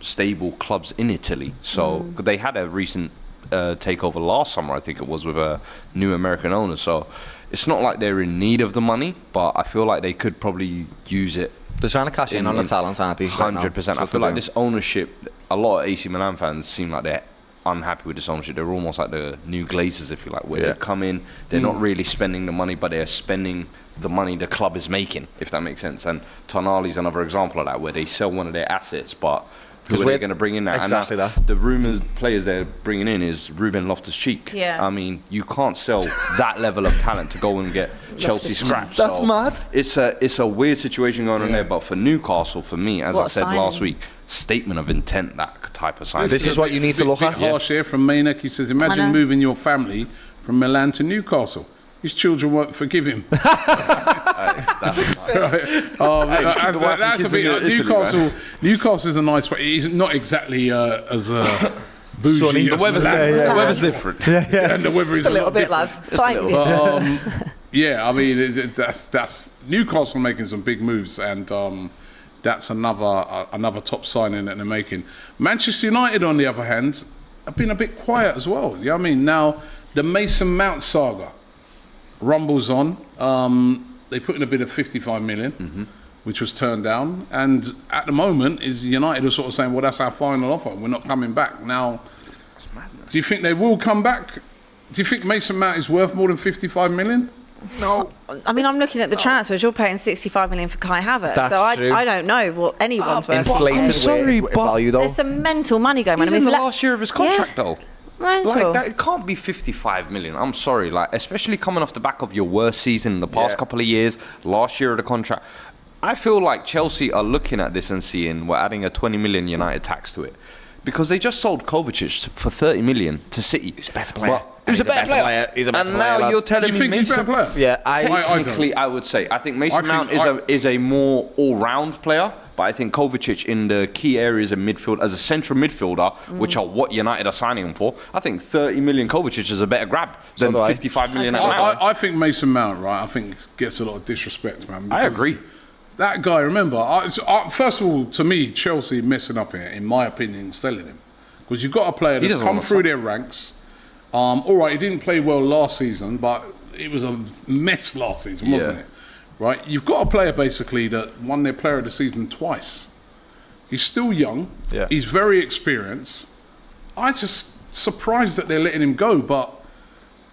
stable clubs in Italy. So they had a recent takeover last summer, I think it was, with a new American owner. So it's not like they're in need of the money, but I feel like they could probably use it. They're trying to cash in on the talent, aren't they? 100%. I feel like this ownership, a lot of AC Milan fans seem like they're unhappy with this ownership. They're almost like the new Glazers, if you like, where they come in, they're not really spending the money, but they're spending the money the club is making, if that makes sense. And Tonali's another example of that, where they sell one of their assets, but who are they going to bring in now? Exactly and that. The rumours players they're bringing in is Ruben Loftus-Cheek. Yeah. I mean, you can't sell that level of talent to go and get Chelsea scraps. That's so mad. It's a weird situation going on there, but for Newcastle, for me, as I said last week, statement of intent, that type of signing. This is what you need to look at. Harsh here from Mainek. He says, imagine moving your family from Milan to Newcastle. His children won't forgive him. That's a bit. Newcastle's a nice place. It's not exactly as bougie. The weather's different. And the weather is Just a little bit, lads. Slightly. Yeah, I mean that's Newcastle making some big moves, and that's another top signing that they're making. Manchester United, on the other hand, have been a bit quiet as well. You know what I mean? Now the Mason Mount saga rumbles on. They put in a bid of 55 million, which was turned down. And at the moment, United are sort of saying, well, that's our final offer. We're not coming back. Now, do you think they will come back? Do you think Mason Mount is worth more than 55 million? No. I mean, I'm looking at the transfers. You're paying 65 million for Kai Havertz. That's so true. I don't know what anyone's worth. Inflated I'm sorry, but value, though. There's some mental money going on. He's in the last year of his contract, though. Mental. Like that, it can't be 55 million. I'm sorry, like especially coming off the back of your worst season in the past couple of years, last year of the contract. I feel like Chelsea are looking at this and seeing we're adding a 20 million United tax to it, because they just sold Kovacic for 30 million to City. He's a better player. He's a better player. He's a better and player. now you're telling You me think he's a Mason. better player? Yeah, Technically, I would say. I think Mason Mount is a more all-round player, but I think Kovacic in the key areas of midfield, as a central midfielder, which are what United are signing him for, I think 30 million Kovacic is a better grab than 55 million at Mount. I think Mason Mount, right, I think gets a lot of disrespect, man. I agree. That guy, remember, first of all, to me, Chelsea messing up here, in my opinion, selling him. Because you've got a player that's come through their ranks. All right, he didn't play well last season, but it was a mess last season, wasn't it? Right? You've got a player basically that won their player of the season twice. He's still young. Yeah. He's very experienced. I'm just surprised that they're letting him go, but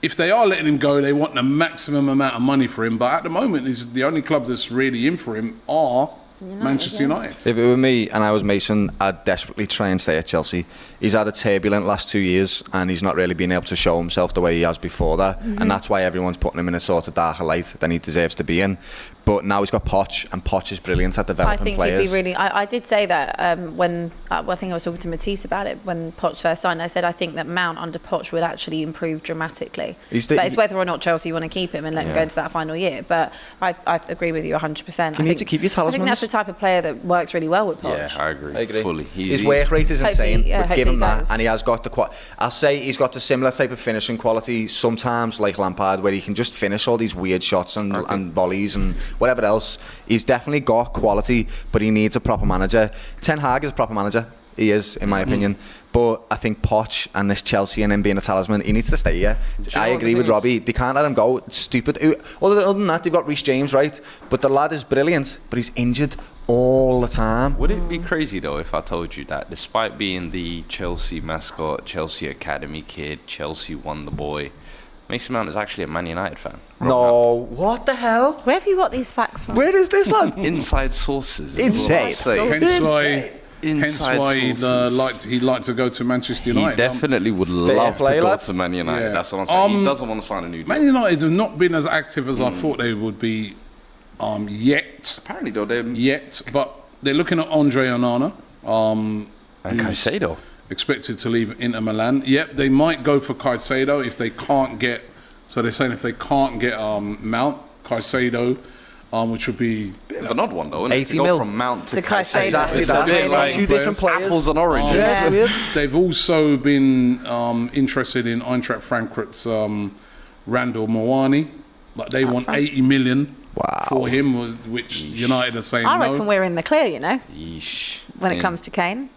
if they are letting him go, they want the maximum amount of money for him. But at the moment, the only club that's really in for him are Manchester United. If it were me and I was Mason, I'd desperately try and stay at Chelsea. He's had a turbulent last 2 years and he's not really been able to show himself the way he has before that, and that's why everyone's putting him in a sort of darker light than he deserves to be in. But now he's got Poch, and Poch is brilliant at developing I think players. he'd be really. I did say that when I think I was talking to Matisse about it when Poch first signed. I said I think that Mount under Poch would actually improve dramatically. But it's whether or not Chelsea want to keep him and let him go into that final year. But I agree with you 100%. You need to keep your talismans. I think that's the type of player that works really well with Poch. Yeah, I agree. Fully. His work rate is insane. But give him that, goes. and he has got the. I'll say he's got the similar type of finishing quality sometimes, like Lampard, where he can just finish all these weird shots and volleys and whatever else. He's definitely got quality, but he needs a proper manager. Ten Hag is a proper manager. He is, in my opinion. But I think Poch and this Chelsea and him being a talisman, he needs to stay here. I agree with Robbie. They can't let him go. It's stupid. Other than that, they've got Reece James, right? But the lad is brilliant, but he's injured all the time. Would it be crazy, though, if I told you that despite being the Chelsea mascot, Chelsea Academy kid, Chelsea Wonder Boy, Mason Mount is actually a Man United fan? No, what the hell? Where have you got these facts from? Where is this, lad? Inside sources. Insane. Hence why he'd like to go to Manchester United. He definitely would love to go to Man United. Yeah. That's what I'm saying. He doesn't want to sign a new deal. Man United have not been as active as I thought they would be yet. Apparently, though, but they're looking at Andre Onana. And Caicedo. Expected to leave Inter Milan. Yep, they might go for Caicedo if they can't get. So they're saying if they can't get Mount, Caicedo, which would be bit of an odd one, though. 80 mil from Mount to Caicedo. Exactly It's that. a bit like two different players. Apples and oranges. Yeah, it's weird. They've also been interested in Eintracht Frankfurt's Randall Moani. Like they want 80 million for him, which United are saying I no. reckon we're in the clear, Yeesh. when it comes to Kane.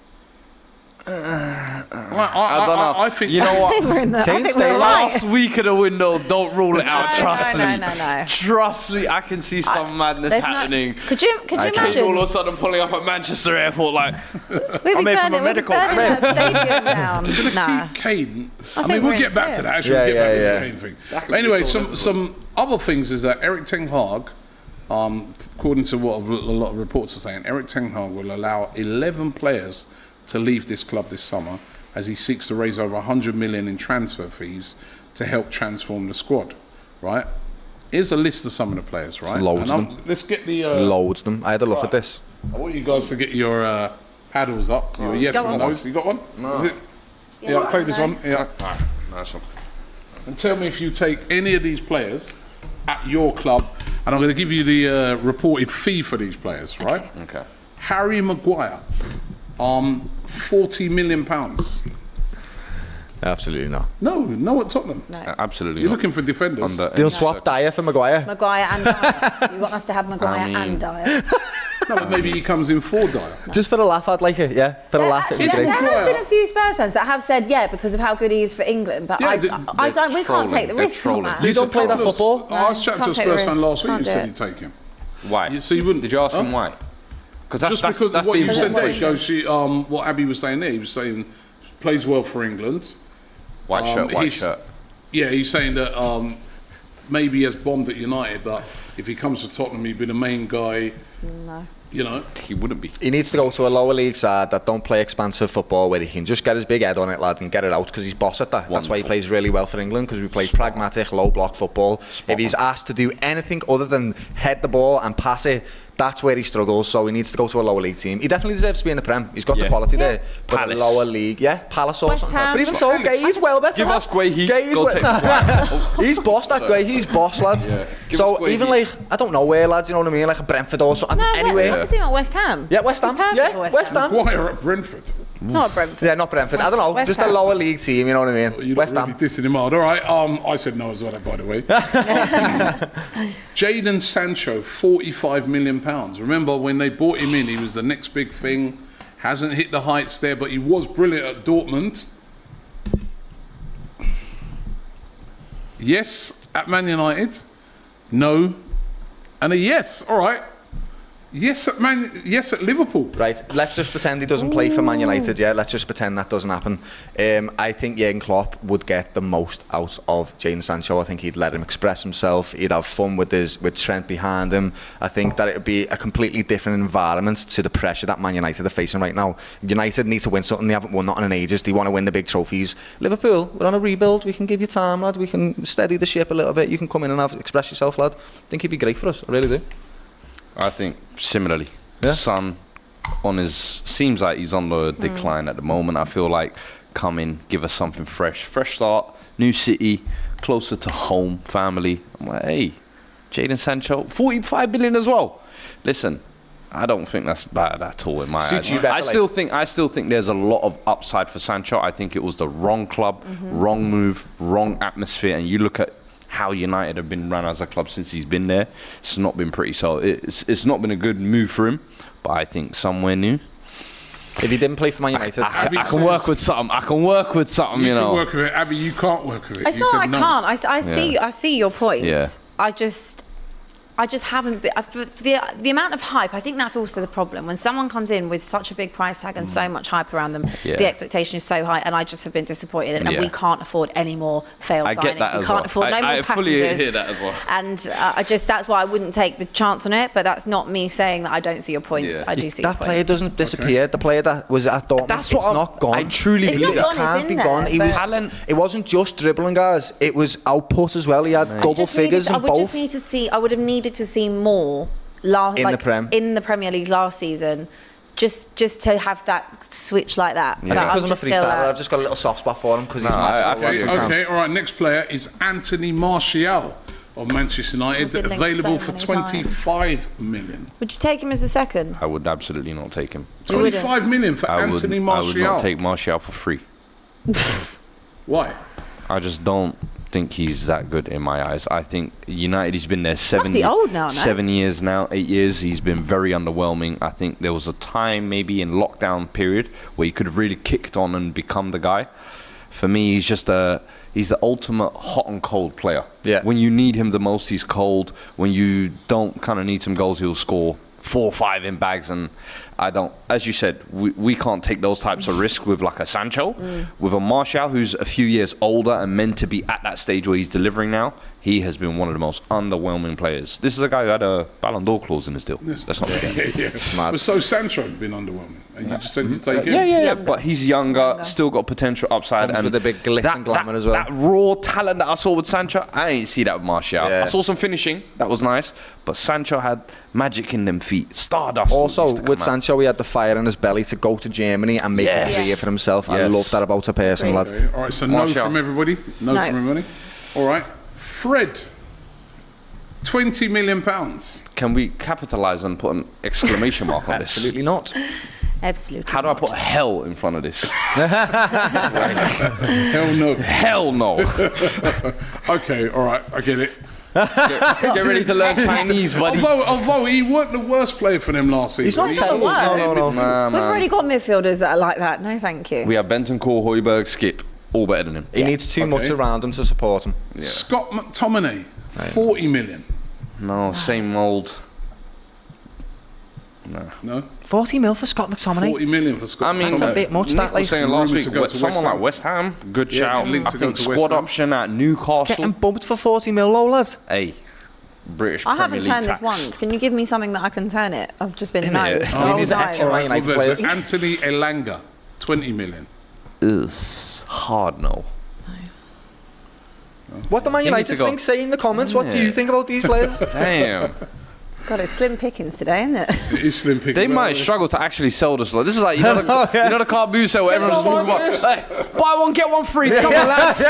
I don't know. I think you know I think what. we're in the. I Kane think stay we're Last right. week of the window, don't rule it out. Trust me. No. Trust me, I can see some madness There's happening. Could you All imagine? of a sudden pulling up at Manchester Airport like, We'd be I'm here from burning, a medical. that stadium down. Nah. keep Kane. I think mean, we're we'll get in back clear. to that. Actually, Yeah, we'll get back to yeah. the Kane thing. But anyway, some other things is that Eric Ten Hag, according to what a lot of reports are saying, Eric Ten Hag will allow 11 players to leave this club this summer as he seeks to raise over 100 million in transfer fees to help transform the squad. Right? Here's a list of some of the players. Right? Loads And of them. Let's get the. Loads of them. I had a look at this. I want you guys to get your paddles up. Your yes Go and on. no's. You got one? No. Is it? Yes Yeah, take this no. one. Yeah. Alright, nice one. And tell me if you take any of these players at your club, and I'm going to give you the reported fee for these players, right? Okay. Harry Maguire, £40 million. Absolutely not. No at Tottenham. No. Absolutely. You're not. looking for defenders. They'll swap Dyer for Maguire. Maguire and Dyer. You want us to have Maguire I mean- and Dyer. No, but maybe he comes in for Dyer. Just for the laugh, I'd like it. Yeah, for the laugh, it'd be Actually, great. there has been a few Spurs fans that have said because of how good he is for England. But Yeah, I they're don't. We can't take the They're risk on trolling. that. You don't play that football? I was chatting to a can't take the Spurs fan risk. last week Can't who do said it. you'd take him. Why? So you wouldn't? Did you ask him Huh? why? Because Just because that's what the you said there, impression. goes, what Abby was saying there, he was saying plays well for England. White shirt. Yeah, he's saying that maybe he has bombed at United, but if he comes to Tottenham, he'd be the main guy. No. You know, He wouldn't be. He needs to go to a lower league side that don't play expansive football where he can just get his big head on it, lad, and get it out because he's boss at that. That's why he plays really well for England because we play pragmatic, low block football. If he's asked to do anything other than head the ball and pass it, that's where he struggles. So he needs to go to a lower league team. He definitely deserves to be in the Prem. He's got the quality there. But Palace. a lower league, Palace or West something. Ham. But even so, Gay's well better. Give man. us Guehi. Gay's Go well- take Guehi. He's boss, that guy. He's boss, lad. Yeah. Give So us Guehi. even like, I don't know where, lads, you know what I mean? Like a Brentford or something. No, Anyway. I've seen him at West Ham. Yeah, West Ham. He's perfect Yeah, for West Ham. Maguire at Brentford. Not at Brentford. Yeah, not Brentford. I don't know. West Just Ham. a lower league team, you know what I mean? You're West not Ham. really dissing him hard. All right, I said no as well, by the way. Jadon Sancho, £45 million. Remember when they bought him in, he was the next big thing. Hasn't hit the heights there, but he was brilliant at Dortmund. Yes, at Man United. No. And a yes. All right. Yes at Liverpool. Right, let's just pretend he doesn't play for Man United, yeah? Let's just pretend that doesn't happen. I think Jurgen Klopp would get the most out of Jadon Sancho. I think he'd let him express himself. He'd have fun with Trent behind him. I think that it would be a completely different environment to the pressure that Man United are facing right now. United need to win something. They haven't won nothing in ages. They want to win the big trophies. Liverpool, we're on a rebuild. We can give you time, lad. We can steady the ship a little bit. You can come in and express yourself, lad. I think he'd be great for us. I really do. I think similarly. Yeah. Son seems like he's on the decline at the moment. I feel like come in, give us something fresh start, new city, closer to home, family. I'm like, hey, Jadon Sancho, 45 million as well. Listen, I don't think that's bad at all in my eyes. I still think there's a lot of upside for Sancho. I think it was the wrong club, wrong move, wrong atmosphere. And you look at how United have been run as a club since he's been there. It's not been pretty. So it's not been a good move for him. But I think somewhere new. If he didn't play for Man United, I can work with something. I can work with something, you know. You can work with it. Abby, you can't work with it. It's not I can't. I see your points. Yeah. I just haven't been, for the amount of hype. I think that's also the problem. When someone comes in with such a big price tag and so much hype around them, the expectation is so high, and I just have been disappointed. And we can't afford any more failed signings. Get that we as can't well. afford no more I fully passengers. hear that as well. And that's why I wouldn't take the chance on it. But that's not me saying that I don't see your points. Yeah. I do see your that points. player doesn't disappear. The player that was at Dortmund, That's it's what not gone. I truly It's believe not that. gone, Can't it's in be gone. there, He was but- Talent. It wasn't just dribbling, guys. It was output as well. He had double figures I in would both. just need to see. I would have needed to see more in the Premier League last season, just to have that switch like that. Yeah. But Because I'm a just still, freestyler, I've just got a little soft spot for him because he's magical. Okay, all right. Next player is Anthony Martial of Manchester United, I've been linked available so for many 25 million. Would you take him as a second? I would absolutely not take him. 25 million for Anthony Martial. I would not take Martial for free. Why? I just don't think he's that good in my eyes. I think United, he's been there 7 be old now, no? 7 years now, 8 years. He's been very underwhelming. I think there was a time maybe in lockdown period where he could have really kicked on and become the guy. For me, he's the ultimate hot and cold player. Yeah. When you need him the most, he's cold. When you don't kind of need some goals, he'll score 4 or 5 in bags. And I don't, as you said, we can't take those types of risks with like a Sancho. With a Martial who's a few years older and meant to be at that stage where he's delivering now, he has been one of the most underwhelming players. This is a guy who had a Ballon d'Or clause in his deal. Yes. Let's not forget. Yeah. But so Sancho has been underwhelming, and you just said you take him. Yeah. But he's younger, still got potential upside. Comes and with a big glitz and glamour as well. That raw talent that I saw with Sancho, I ain't see that with Martial. Yeah. I saw some finishing, that was nice, but Sancho had magic in them feet, stardust. Also, used to with come out. Sancho, he had the fire in his belly to go to Germany and make a career for himself. I Yes. love that about a person, lad. Okay. All right, so no Martial. from everybody. No from everybody. All right, Fred. £20 million. Can we capitalise and put an exclamation mark on this? Absolutely not. Absolutely. How do I put hell in front of this? Hell no. Hell no. Okay, all right, I get it. Get ready to learn Chinese, buddy. Although he wasn't the worst player for them last season. He's not terrible. No. We've already got midfielders that are like that. No, thank you. We have Bentancur, Højbjerg, Skip, all better than him. He needs too much around him to support him. Scott McTominay, 40 million. No, same old. No? 40 mil for Scott McTominay? 40 million for Scott I mean, That's a bit much, Nick that, was like. saying last Rumored week, to go to someone West like West Ham, good Yeah, shout. linked I to go think to West squad Ham. option at Newcastle. Getting bumped for 40 mil, low, lad. Hey, British I Premier haven't League turned tax. this once. Can you give me something that I can turn it? I've just been no. it? the He whole needs an time. extra Man United What was players. it? Anthony Elanga, 20 million. Ugh, hard no. What do Man He needs United to go. think? Say in the comments, what do you think about these players? Damn. God, it's slim pickings today, isn't it? It is slim picking. They might struggle to actually sell this lot. This is like, you know the car boot sale where everyone's just talking about, hey, buy one, get one free. Come on, lads.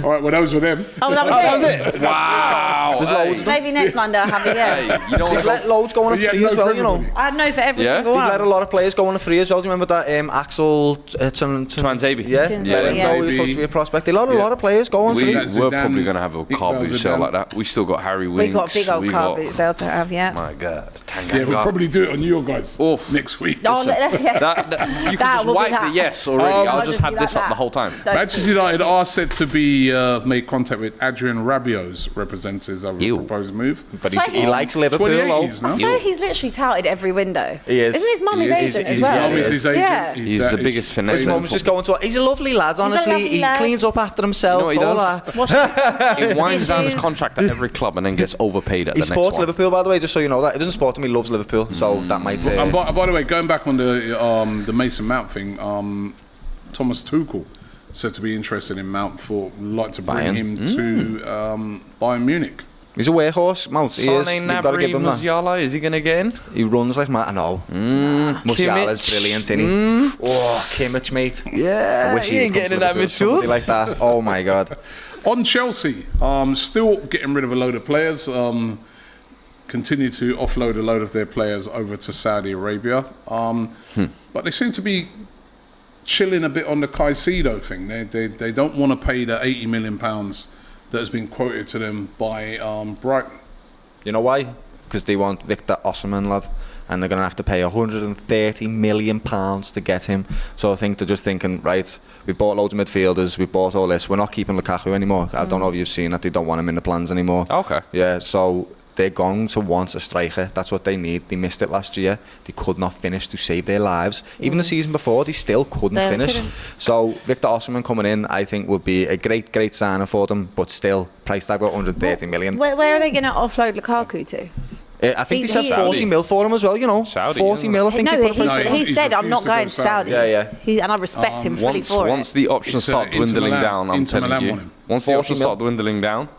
All right, well, those were them. Oh, that was, That was it. Wow. There's loads of them. Maybe next Monday I'll have it again. Hey, you know They've what? let loads go on a Yeah, free no as well, for you know. everybody. I know for every Yeah? single They've one. let a lot of players go on a free as well. Do you remember that Axel Tuanzebe. Yeah, Tuanzebe, let him yeah. go. He was supposed to be a prospect. They let a lot of players go on We free. were Zidane, probably going to have a car Iqbal boot sale Zidane. like that. We still got Harry Winks. We've got a big old we car got- boot sale to have, yeah. My God. Yeah, we'll Tanganga. probably do it on you guys Oof. next week. Oh, yeah. You can That just will be wipe that. the yes already. I'll I'll just just have be this like up the that. whole time. Don't Manchester United are said to be made contact with Adrian Rabiot's representatives over a Ew. proposed move. But he likes Liverpool, 28 though. years I now. swear he's literally touted every window. He is. Isn't his mum his He is. agent He's- as well? Mum is his agent. Yeah. He's the biggest finesse. His mum's just going to. He's a lovely lad, honestly. lovely He lad. cleans up after himself. You know all what he that. He winds down his Dishes. contract at every club and then gets overpaid at He the next supports one. Liverpool, by the way, just so you know that. He doesn't support him, he loves Liverpool, so that might say. And by the way, going back on the Mason Mount thing, Thomas Tuchel said to be interested in Mount like to bring Bayern. him to Bayern Munich. He's a workhorse, Mount. He is. Sane, You've got to give Gnabry, him that. Musiala, is he going to get in? He runs like mad. I know. Musiala's brilliant, isn't he? Oh, Kimmich, mate. Yeah, I wish he ain't getting in that midfield. Like that. Oh my God. On Chelsea, still getting rid of a load of players. Continue to offload a load of their players over to Saudi Arabia. But they seem to be chilling a bit on the Caicedo thing. They don't want to pay the £80 million that has been quoted to them by Brighton. You know why? Because they want Victor Osimhen, lad, and they're going to have to pay £130 million to get him. So I think they're just thinking, right, we've bought loads of midfielders, we've bought all this, we're not keeping Lukaku anymore. I don't know if you've seen that, they don't want him in the plans anymore. Okay. Yeah, so they're going to want a striker. That's what they need. They missed it last year. They could not finish to save their lives. Even the season before, they still couldn't finish. So Victor Osimhen coming in, I think, would be a great signing for them, but still, price tag about 130 million. Where are they going to offload Lukaku to? I think they said He's 40 mil for him as well, you know. Saudi, 40 mil, I think No, they put a he he's said, I'm not refused to go going to to Saudi. Saudi. And I respect him fully Once for the it. options It's, start Inter dwindling Milan- down, I'm Inter telling Milan you. want him. Once the 40 options mil. start dwindling down,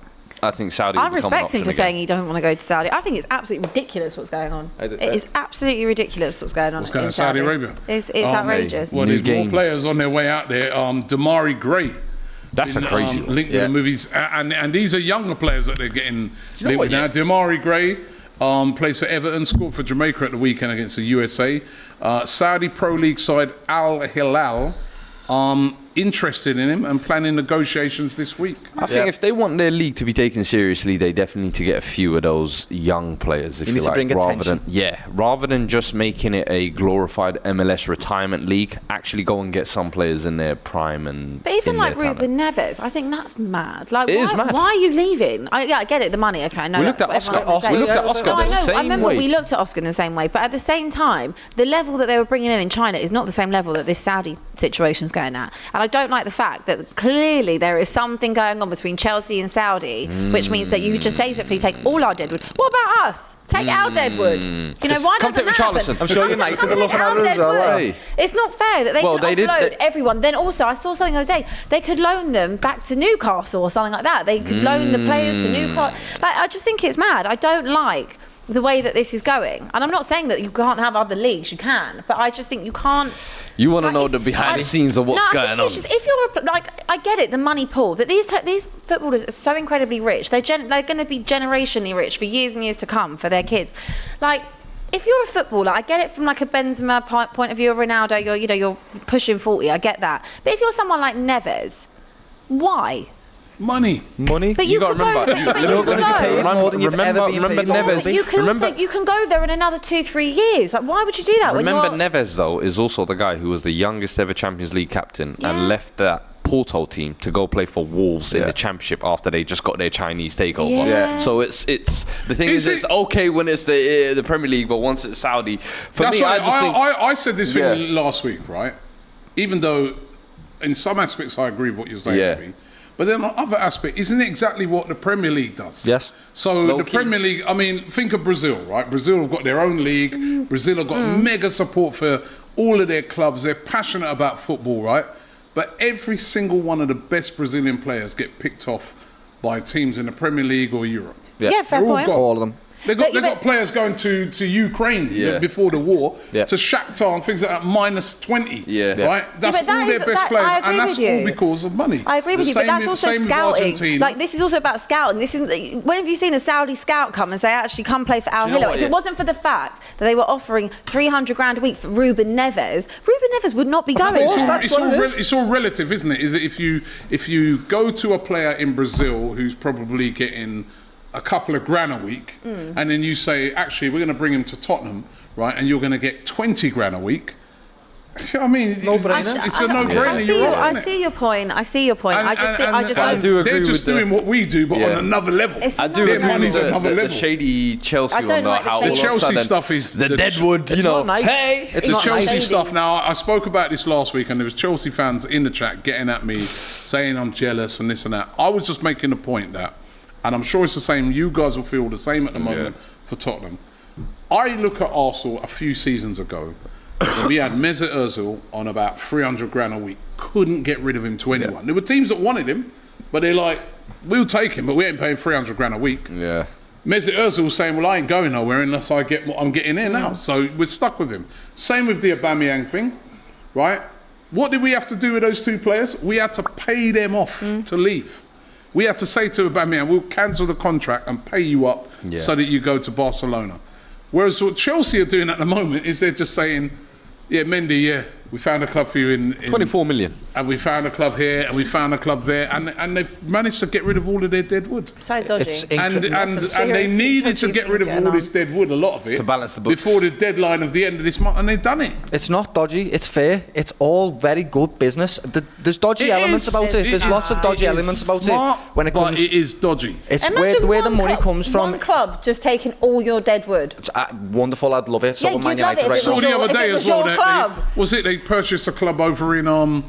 I think Saudi will I become an respect option him for again. saying he don't want to go to Saudi. I think it's absolutely ridiculous what's going on. It is absolutely ridiculous what's going on What's going on in in Saudi Arabia? It's outrageous. Well, New there's more game. players on their way out there. Damari Gray. That's a crazy one. linked with the movies, and these are younger players that they're getting linked with now. Damari Gray plays for Everton, scored for Jamaica at the weekend against the USA. Saudi Pro League side Al Hilal interested in him and planning negotiations this week. I think if they want their league to be taken seriously, they definitely need to get a few of those young players, if you need to like, bring attention. rather than just making it a glorified MLS retirement league. Actually, go and get some players in their prime and. But even in like their Ruben talent. Neves, I think that's mad. Like, It is mad. Why are you leaving? I get it, the money. Okay, I know. We looked that's at what Oscar. everyone's We looked at saying. Oscar No, I the know. same I remember way. we looked at Oscar in the same way, but at the same time, the level that they were bringing in China is not the same level that this Saudi situation's going at. And I don't like the fact that clearly there is something going on between Chelsea and Saudi, which means that you just basically take all our deadwood. What about us? Take our deadwood. You know, why Come doesn't take that happen? Richarlison. I'm sure Come United are take looking our at it as well. deadwood. Hey. It's not fair that they Well, can they offload did- everyone. Then also, I saw something the other day. They could loan them back to Newcastle or something like that. They could loan the players to Newcastle. Like, I just think it's mad. I don't like the way that this is going. And I'm not saying that you can't have other leagues. You can. But I just think you can't. You want to Like, know if- the behind the scenes of what's I going think on. it's just, if you're I get it, the money pool, but these footballers are so incredibly rich. They're going to be generationally rich for years and years to come for their kids. Like, if you're a footballer, I get it from like a Benzema point of view, of Ronaldo. You're pushing 40. I get that. But if you're someone like Neves, why? Money. But You gotta could go. remember, But you- you You're going could to be paid go. more than you've ever been remember paid. Neves. But you can Remember- also, you can go there in another 2-3 years. Like, why would you do that? Remember, when you're, Neves though is also the guy who was the youngest ever Champions League captain Yeah. and left that Porto team to go play for Wolves in Yeah. the Championship after they just got their Chinese takeover. Yeah. So it's the thing Is is it's it- okay when it's the Premier League, but once it's Saudi, for That's me, why I just think I said this thing Yeah. last week, right? Even though in some aspects I agree with what you're saying, Yeah. Lee, but then on other aspect, isn't it exactly what the Premier League does? Yes. So Low the key. Premier League, I mean, think of Brazil, right? Brazil have got their own league. Brazil have got mega support for all of their clubs. They're passionate about football, right? But every single one of the best Brazilian players get picked off by teams in the Premier League or Europe. yeah, fair They're all point. gone. All of them. They But- got but- players going to Ukraine Yeah. before the war, Yeah. to Shakhtar and things like that, minus 20. Yeah. Right? That's but that all their is- best that- players, I agree and that's with you. all because of money. I agree with The you, but that's also same with scouting. Argentina. Like, this is also about scouting. This isn't. When have you seen a Saudi scout come and say, "Actually, come play for Al you know Hilal"? what, If yeah. it wasn't for the fact that they were offering 300 grand a week for Ruben Neves would not be going. course, there. that's what it is. It's all relative, isn't it? Is that if you go to a player in Brazil who's probably getting a couple of grand a week, and then you say, actually, we're going to bring him to Tottenham, right? And you're going to get 20 grand a week. I mean, No-brainer. it's a no-brainer. I see, You're off, I isn't it? see your point. I see your point. And- I just and I do agree they're with just the- doing what we do, but Yeah. on another level. It's I do Their agree money's with another the level. shady Chelsea I don't one, though, like the how shady- all The of a Chelsea sudden stuff is the the- Deadwood, It's you know. not nice. Hey, It's The not Chelsea nice. stuff. Now, I spoke about this last week, and there was Chelsea fans in the chat getting at me, saying I'm jealous and this and that. I was just making the point that, and I'm sure it's the same. You guys will feel the same at the moment for Tottenham. I look at Arsenal a few seasons ago. When we had Mesut Ozil on about 300 grand a week. Couldn't get rid of him to anyone. There were teams that wanted him, but they're like, we'll take him, but we ain't paying 300 grand a week. Yeah. Mesut Ozil saying, well, I ain't going nowhere unless I get what I'm getting here now. So we're stuck with him. Same with the Aubameyang thing, right? What did we have to do with those two players? We had to pay them off to leave. We had to say to Aubameyang, we'll cancel the contract and pay you up so that you go to Barcelona. Whereas what Chelsea are doing at the moment is they're just saying, yeah, Mendy, we found a club for you in 24 million. And we found a club here, and we found a club there, and they've managed to get rid of all of their dead wood. So dodgy. And they needed to get rid of all this dead wood, a lot of it, to balance the books before the deadline of the end of this month, and they've done it. It's not dodgy, it's fair. It's all very good business. There's dodgy elements about it. There's lots of dodgy elements about it when it comes. But it is dodgy. It's where the money comes from. One club just taking all your dead wood. Wonderful, I'd love it. So Man United right So now. the other day as well, they they purchased a club over in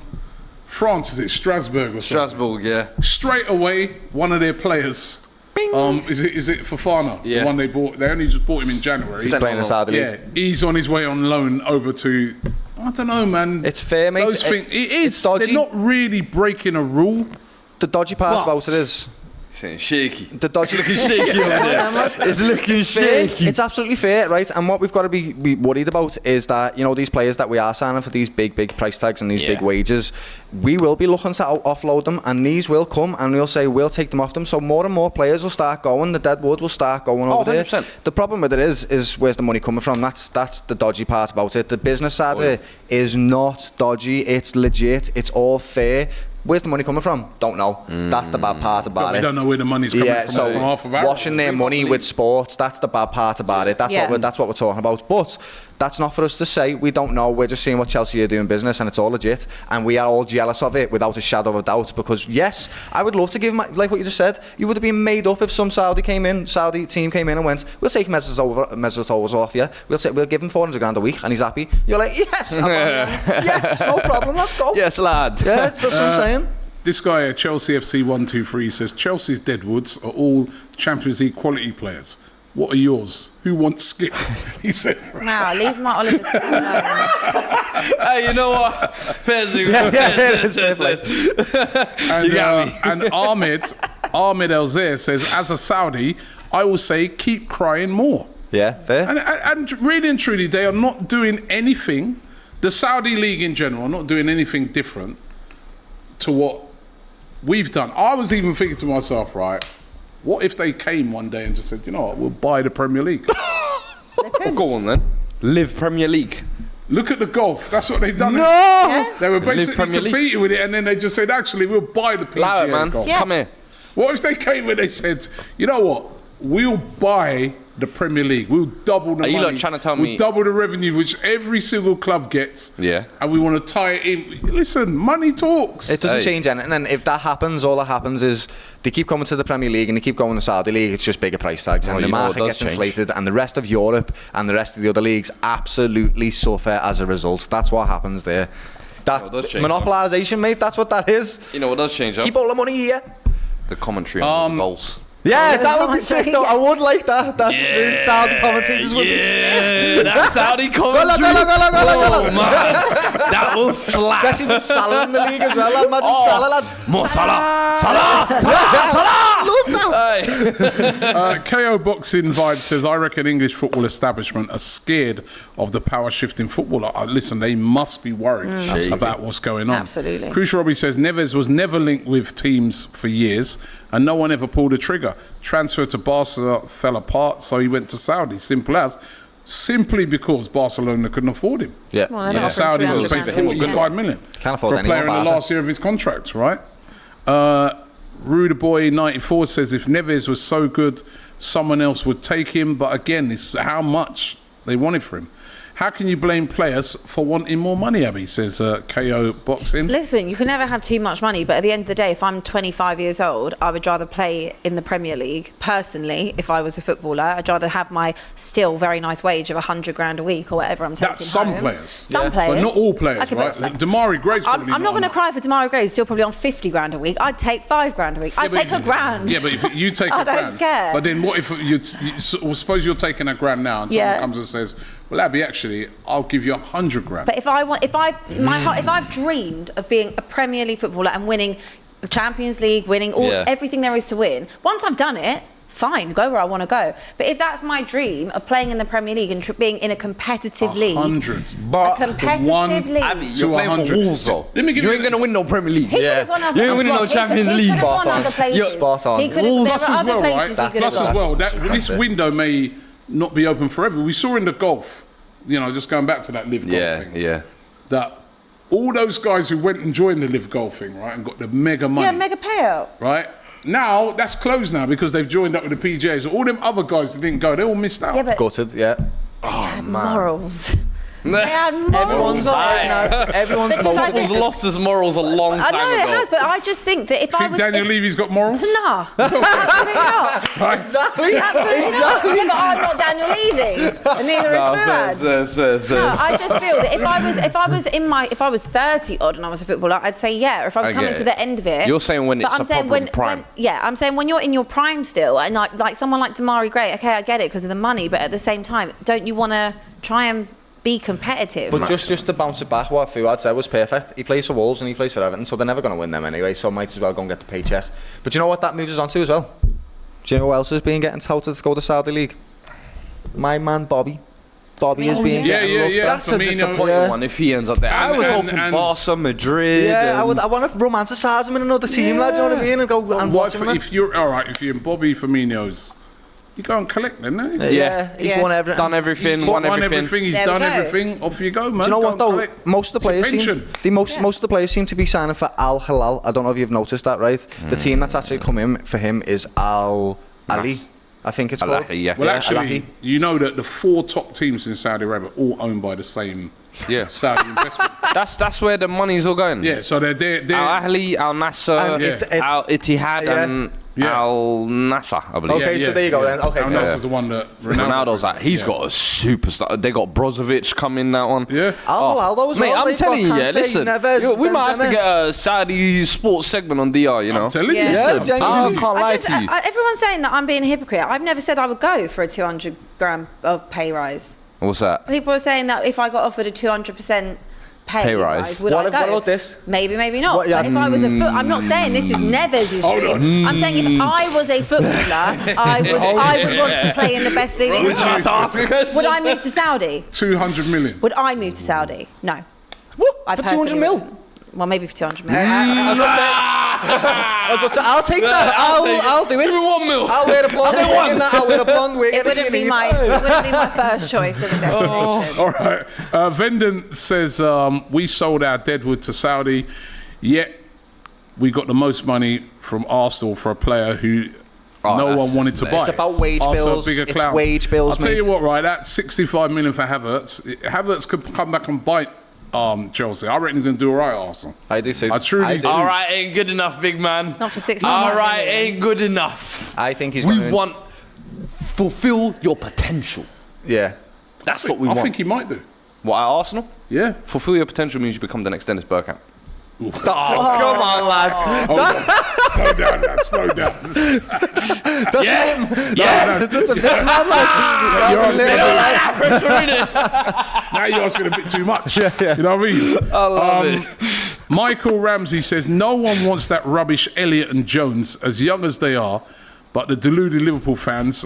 France, is it Strasbourg or something? Strasbourg, yeah. Straight away, one of their players, is it Fofana? Yeah. The one they bought. They only just bought him in January. He's playing in Saudi. Yeah, he's on his way on loan over to. I don't know, man. It's fair, mate. It is. It's dodgy. They're not really breaking a rule. The dodgy part about it is. Saying shaky. The dodgy looking shaky. It's looking shaky. It's absolutely fair, right? And what we've got to be worried about is that, these players that we are signing for these big price tags and these big wages, we will be looking to offload them, and these will come, and we'll say we'll take them off them. So more and more players will start going. The dead wood will start going over 100%. there. The problem with it is where's the money coming from? That's the dodgy part about it. The business side of it is not dodgy. It's legit. It's all fair. Where's the money coming from? Don't know. That's the bad part about it. We don't know where the money's coming from. So from half of our washing their money with sports, that's the bad part about it. That's what we're talking about. But that's not for us to say. We don't know. We're just seeing what Chelsea are doing business, and it's all legit. And we are all jealous of it without a shadow of a doubt. Because yes, I would love to give him, like what you just said. You would have been made up if some Saudi team came in and went, we'll take Mesut Ozil off you. We'll give him 400 grand a week, and he's happy. You're like, yes, yes, no problem. Let's go. Yes, lad. Yeah, that's what I'm saying. This guy at Chelsea FC 123 says Chelsea's deadwoods are all Champions League quality players. What are yours? Who wants Skip? He said. Nah, leave my Oliver Skip alone. Hey, you know what? Fair you got me. And Ahmed El-Zair says, as a Saudi, I will say keep crying more. Yeah, fair. And really and truly, they are not doing anything. The Saudi League in general are not doing anything different to what we've done. I was even thinking to myself, right, what if they came one day and just said, you know what, we'll buy the Premier League? Go on then. Live Premier League. Look at the golf. That's what they've done. No! Yeah. They were basically competing with it, and then they just said, actually, we'll buy the PGA Allow it, man. golf. Yeah. Come here. What if they came and they said, you know what, we'll buy the Premier League. We'll double the money. Are you like trying to tell we'll me? double the revenue which every single club gets. Yeah. And we want to tie it in. Listen, money talks. It doesn't change anything. And if that happens, all that happens is they keep coming to the Premier League and they keep going to the Saudi League. It's just bigger price tags, and the market gets inflated, and the rest of Europe and the rest of the other leagues absolutely suffer as a result. That's what happens there. That monopolisation, mate. That's what that is. You know what does change? Keep all the money here. The commentary on the goals. Yeah, that would be sick though. I would like that. That's true. Saudi commentators would be sick. That Saudi commentary. Oh, man. That will slap. Especially with Salah in the league as well, lad. Imagine Salah, lad. More Salah. Love that. KO Boxing Vibe says, I reckon English football establishment are scared of the power shift in football. Listen, they must be worried about what's going on. Absolutely. Crucial Robbie says, Neves was never linked with teams for years, and no one ever pulled the trigger. Transfer to Barca fell apart, so he went to Saudi. Simple as. Simply because Barcelona couldn't afford him. Yeah. Well, The Saudis will pay 45 million Can't afford for a player in the Barca. last year of his contract, right? Rude Boy 94 says if Neves was so good, someone else would take him. But again, it's how much they wanted for him. How can you blame players for wanting more money, Abby, says KO Boxing. Listen, you can never have too much money, but at the end of the day, if I'm 25 years old, I would rather play in the Premier League. Personally, if I was a footballer, I'd rather have my still very nice wage of 100 grand a week or whatever I'm taking That's some home. players. Some players. But not all players, Okay, right? but, Damari Gray's probably I'm not going to cry for Damari Gray, still probably on 50 grand a week. I'd take 5 grand a week. I'd take a grand. Yeah, but if you take I a don't grand. care. But then what if suppose you're taking a grand now and someone comes and says, well, Abby, actually, I'll give you 100 grand. But if I've dreamed of being a Premier League footballer and winning Champions League, winning everything there is to win. Once I've done it, fine, go where I want to go. But if that's my dream of playing in the Premier League and being in a competitive league, 100. a competitive league. Abby, you're playing 100. for Wolves, though. Let me give you you ain't going to win no Premier League. He could have gone You ain't winning no Champions League. He could have gone other places. Spot on. He could have, Plus there are as other well, right? places he could Plus have as gone. well, this window may not be open forever. We saw in the golf, just going back to that live golf thing, that all those guys who went and joined the live golf thing, right, and got the mega money. Yeah, mega payout. Right? Now, that's closed now because they've joined up with the PGAs. All them other guys that didn't go, they all missed out. Yeah, but Gutted, yeah. they had morals. They had morals. Everyone's lost his morals a long time ago. I know it has, but I just think that if I was... Daniel Levy's got morals? Nah. Absolutely not. Right. Exactly. Absolutely not. Yeah, but I'm not Daniel Levy, and neither is Fuad. No, I just feel that if I was 30 odd and I was a footballer, I'd say yeah. Or if I was coming to the end of it, you're saying when it's prime. I'm saying when you're in your prime still, and like someone like Damari Gray. Okay, I get it because of the money, but at the same time, don't you want to try and be competitive? But just to bounce it back, what Fuad said was perfect. He plays for Wolves and he plays for Everton, so they're never going to win them anyway, so might as well go and get the paycheck. But you know what that moves us on to as well? Do you know who else is being getting touted to go to Saudi League? My man Bobby. Bobby is being getting looked at. That's a disappointing one if he ends up there. I was hoping Barca, Madrid. Yeah, I want to romanticise him in another team, lad, do you know what I mean? And go and watch him. If you're in Bobby Firmino's, you go and collect them, don't you? Yeah, he's won everything. Done everything, won everything. He's done everything. Off you go, man. Do you know what though? Most of the players seem to be signing for Al Hilal. I don't know if you've noticed that, right? The team that's actually come in for him is Al Ali. I think it's called. Well, actually, you know that the 4 top teams in Saudi Arabia are all owned by the same Saudi investment. That's where the money's all going. Yeah, so they're Al Ahly, Al Nasser, Al Ittihad, and Al Nasser, I believe. Okay, so there you go then. Okay, Al Nasser's the one that Ronaldo's at. He's got a superstar. They got Brozovic coming that one. Yeah. Al Hilal though as well. Mate, I'm telling you, listen. We might have to get a Saudi sports segment on DR, you know. I'm telling you. I can't lie to you. Everyone's saying that I'm being a hypocrite. I've never said I would go for a 200 grand of pay rise. What's that? People are saying that if I got offered a 200% pay rise, would I go? What about this? Maybe not. But if I was I'm not saying this is Neves' dream. I'm saying if I was a footballer, I would want to play in the best league in the world. Would I move to Saudi? 200 million. Would I move to Saudi? No. What? For 200 mil? Well, maybe for 200 million. I'll take that. I'll do it. Give me 1 mil. I'll wear a blonde wig. I'll wear a blonde wig. It wouldn't be my first choice of a destination. All right. Vendon says we sold our Deadwood to Saudi, yet we got the most money from Arsenal for a player who no one wanted to buy. It's about wage bills. It's wage bills. I'll tell you what, right? That's 65 million for Havertz. Havertz could come back and bite Chelsea. I reckon he's going to do all right, Arsenal. I do too. I truly do. All right, ain't good enough, big man. Not for 60. All right, ain't good enough. I think he's. We want fulfill your potential. Yeah, that's what we want. I think he might do. What, at Arsenal? Yeah. Fulfill your potential means you become the next Dennis Bergkamp. Oh, come on, lads. Slow down, lad. Slow down. That's a bit mad, Now you're asking a bit too much. You know what I mean? I love it. Michael Ramsey says, no one wants that rubbish Elliott and Jones, as young as they are, but the deluded Liverpool fans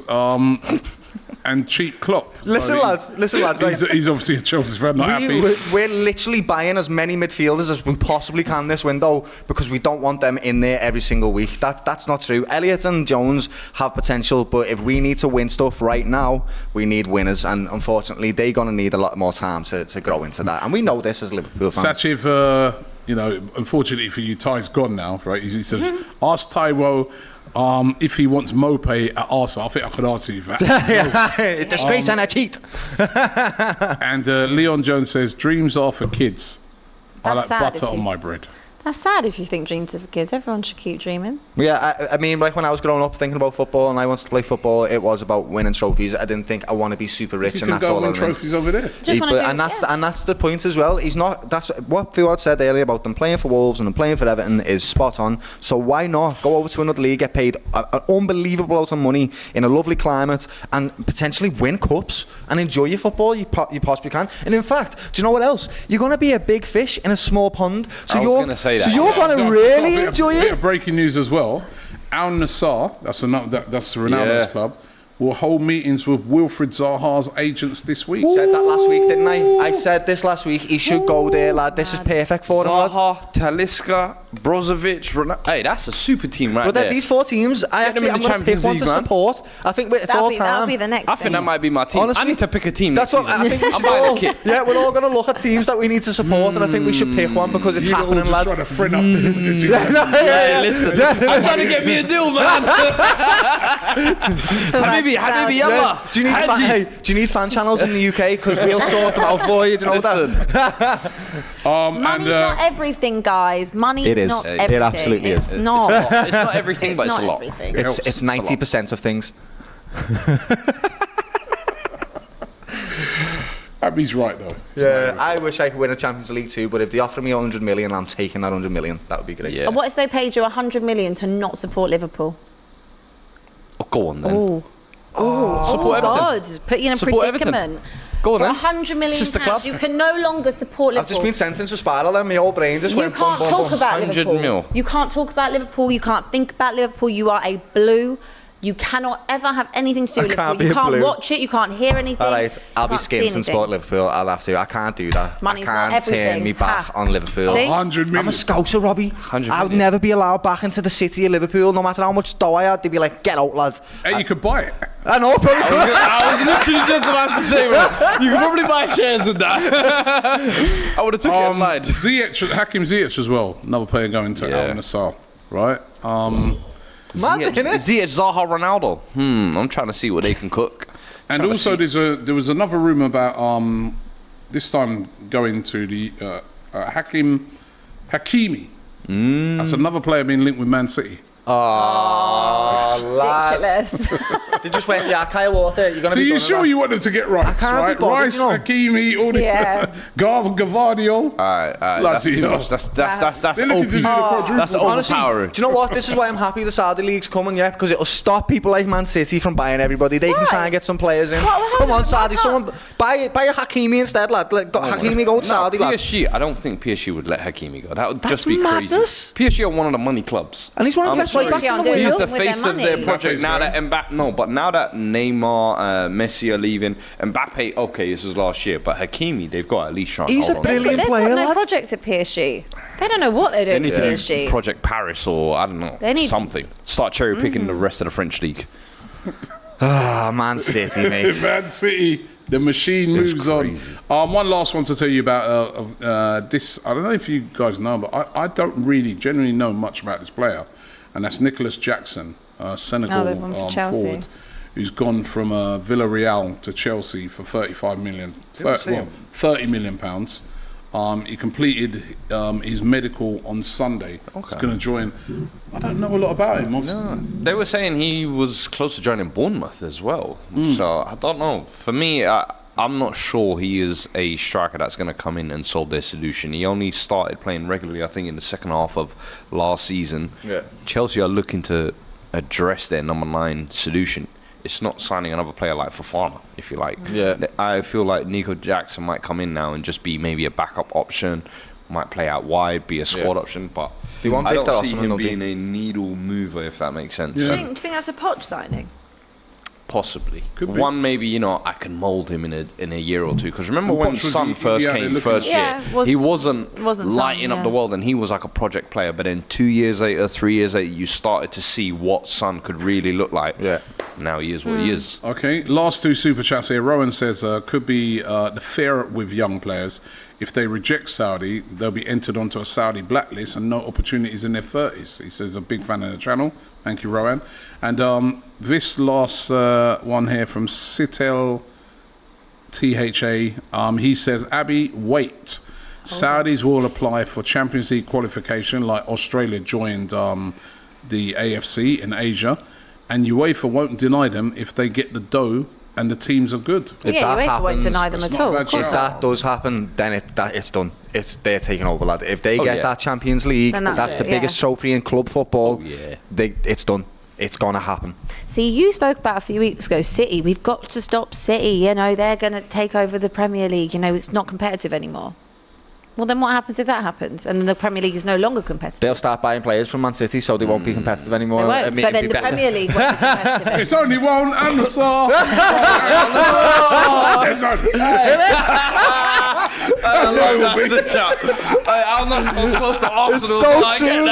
and cheap Klopp. Listen, lads. Right. He's obviously a Chelsea fan, not happy. We're literally buying as many midfielders as we possibly can this window because we don't want them in there every single week. That's not true. Elliott and Jones have potential, but if we need to win stuff right now, we need winners, and unfortunately, they're going to need a lot more time to grow into that. And we know this as Liverpool fans. Sachiv, unfortunately for you, Ty's gone now, right? He says, ask Taiwo if he wants Mopé at Arsenal. I think I could answer you for that. Disgrace and a cheat. And Leon Jones says, dreams are for kids. I like butter on my bread. That's sad if you think dreams are for kids. Everyone should keep dreaming. Yeah, I mean, like when I was growing up thinking about football and I wanted to play football, it was about winning trophies. I didn't think I want to be super rich, and that's all I win trophies over there. And that's the point as well. He's not. That's what Fuad said earlier about them playing for Wolves and them playing for Everton is spot on. So why not go over to another league, get paid an unbelievable amount of money in a lovely climate, and potentially win cups and enjoy your football? You possibly can. And in fact, do you know what else? You're going to be a big fish in a small pond. So I was going to say say that. So you're going to I've really got a enjoy bit it? of breaking news as well. Al Nassr, that's Ronaldo's Yeah. club, will hold meetings with Wilfried Zaha's agents this week. Said that last week, didn't I? I said this last week. He should go there, lad. This is perfect for him, lad. Zaha, Talisca, Brozovic, Ronaldo. Hey, that's a super team right But there. these 4 teams, I'm them in going the to pick Champions one League, to man. support. I think it's all That'll time. be the next I thing. think that might be my team. Honestly, I need to pick a team That's next what I season. think. We I'm should buying all, a kit. yeah, we're all going to look at teams that we need to support, and I think we should pick one because it's You lot all happening, just lad. trying to friend up with it. Yeah, Listen, Yeah. I'm trying to get me a deal, man. Habibi, yalla. Do you need fan channels in the UK? Because we'll sort them out for you. Do you know that? Money's not everything, guys. Money It is is. not It everything. absolutely it's is. not. It's not everything, It's but it's not a lot. everything. It's 90% of things. Abby's right though. Yeah, I wish I could win a Champions League too, but if they offer me 100 million, I'm taking that 100 million. That would be great. Yeah. And what if they paid you 100 million to not support Liverpool? Oh, go on then. Ooh. Support Everton. God, put you in a Support Everton. predicament. Go on For then. 100 million Sister pounds, club. you can no longer support Liverpool. I've just been sentenced for spiral and my whole brain just You went can't bum, bum, talk bum. about 100 Liverpool. mil. You can't talk about Liverpool. You can't think about Liverpool. You are a blue. You cannot ever have anything to do with can't Liverpool. be You a can't blue. watch it. You can't hear anything. All right, I'll you be can't see skint and anything. support Liverpool. I'll have to. I can't do that. Money's I not can't turn everything. me back Ha. on Liverpool. See? 100 million. I'm a Scouser, Robbie. 100 I would million. never be allowed back into the city of Liverpool, no matter how much dough I had. They'd be like, get out, lads. Hey, you could buy it. I know, probably. I was literally just about to say, bro, you can probably buy shares with that. I would have took it in line. Hakim Ziyech as well. Another player going to Yeah. Al Nassr, right? Mad, innit? Ziyech, Zaha, Ronaldo. I'm trying to see what they can cook. And Trying to also, see- there was another rumor about this time going to the Hakimi. That's another player being linked with Man City. Oh, lads. Ridiculous. They just went, yeah, Kyle Walker, you're going to So be you done sure with you want them to get Rice, can't be right? bothered, Rice, you know. Hakimi, all the Yeah. Gvardiol. All right, that's Bloody too hell. much. That's They're looking to do the OP. quadruple. That's Honestly, overpowering. do you know what? This is why I'm happy the Saudi League's coming, yeah? Because it'll stop people like Man City from buying everybody. They can try and get some players in. Come on, Saudi, someone buy a Hakimi instead, lad. Let Hakimi go to Saudi, lad. PSG, I don't think PSG would let Hakimi go. That would That's just be madness. crazy. PSG are one of the money clubs. And he's one of the best sorry. right backs in the PSG He's world. the with their face of money. their project Mbappe's now going. that now that Neymar, Messi are leaving. Mbappe, okay, this was last year, but Hakimi, they've got at least trying. He's a hold on. brilliant They've player, got no lad. project at PSG. They don't know what they're They doing need at to PSG. do Project Paris or I don't know They need- something. Start cherry picking the rest of the French league. Ah, Man City, mate. Man City, the machine It's moves crazy. on. One last one to tell you about this. I don't know if you guys know, but I don't really generally know much about this player, and that's Nicholas Jackson, Senegal they've gone for Chelsea. forward, who's gone from Villarreal to Chelsea for 35 million, 30 million pounds. He completed his medical on Sunday. He's going to join. I don't know a lot about him. They were saying he was close to joining Bournemouth as well. So I don't know. For me, I'm not sure he is a striker that's going to come in and solve their solution. He only started playing regularly, I think, in the second half of last season. Yeah. Chelsea are looking to address their number 9 solution. It's not signing another player like Fofana, if you like. Yeah. I feel like Nico Jackson might come in now and just be maybe a backup option, might play out wide, be a squad option, but They want I don't Victor see Osimhen, him don't they? being a needle mover, if that makes sense. Do you think that's a Poch signing? Possibly. Could be. One, maybe, I can mould him in a year or two. Because remember And when Poch would Son be first out there came looking- first Yeah, year, he wasn't Son, lighting up yeah. the world, and he was like a project player. But then 2 years later, 3 years later, you started to see what Son could really look like. Yeah. Now he is what he is. Okay, last 2 super chats here. Rowan says could be the fear with young players. If they reject Saudi, they'll be entered onto a Saudi blacklist and no opportunities in their 30s. He says a big fan of the channel. Thank you, Rowan. And this last one here from Sitel THA, he says, Abby, wait. Saudis will apply for Champions League qualification like Australia joined the AFC in Asia, and UEFA won't deny them if they get the dough and the teams are good. If Yeah, that UEFA won't happens- deny them It's at not all. bad Of course shout. If not. that does happen, then it's done. They're taking over, lad. If they Oh, get yeah. that Champions League, Then that's that's the it, biggest yeah. trophy in club football. Oh, yeah. It's done. It's gonna happen. See, you spoke about a few weeks ago, City. We've got to stop City. They're going to take over the Premier League. It's not competitive anymore. Well, then what happens if that happens? And the Premier League is no longer competitive. They'll start buying players from Man City, so they won't be competitive anymore. They won't, I mean, but then it'd the be better. Premier League won't be competitive. It's only one answer. That's what it will be. I'm not as close to Arsenal. It's so true,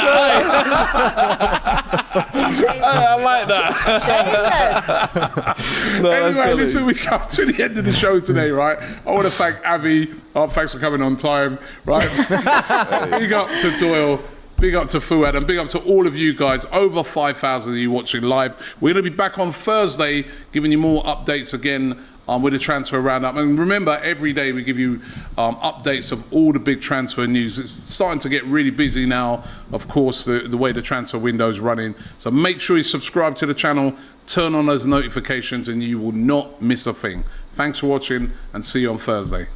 I like that. Anyway, listen, we come to the end of the show today, right? I want to thank Avi. Thanks for coming on time, right? Big up to Doyle. Big up to Fuad and big up to all of you guys. Over 5,000 of you watching live. We're going to be back on Thursday giving you more updates again with the transfer roundup. And remember, every day we give you updates of all the big transfer news. It's starting to get really busy now, of course, the way the transfer window is running. So make sure you subscribe to the channel, turn on those notifications, and you will not miss a thing. Thanks for watching and see you on Thursday.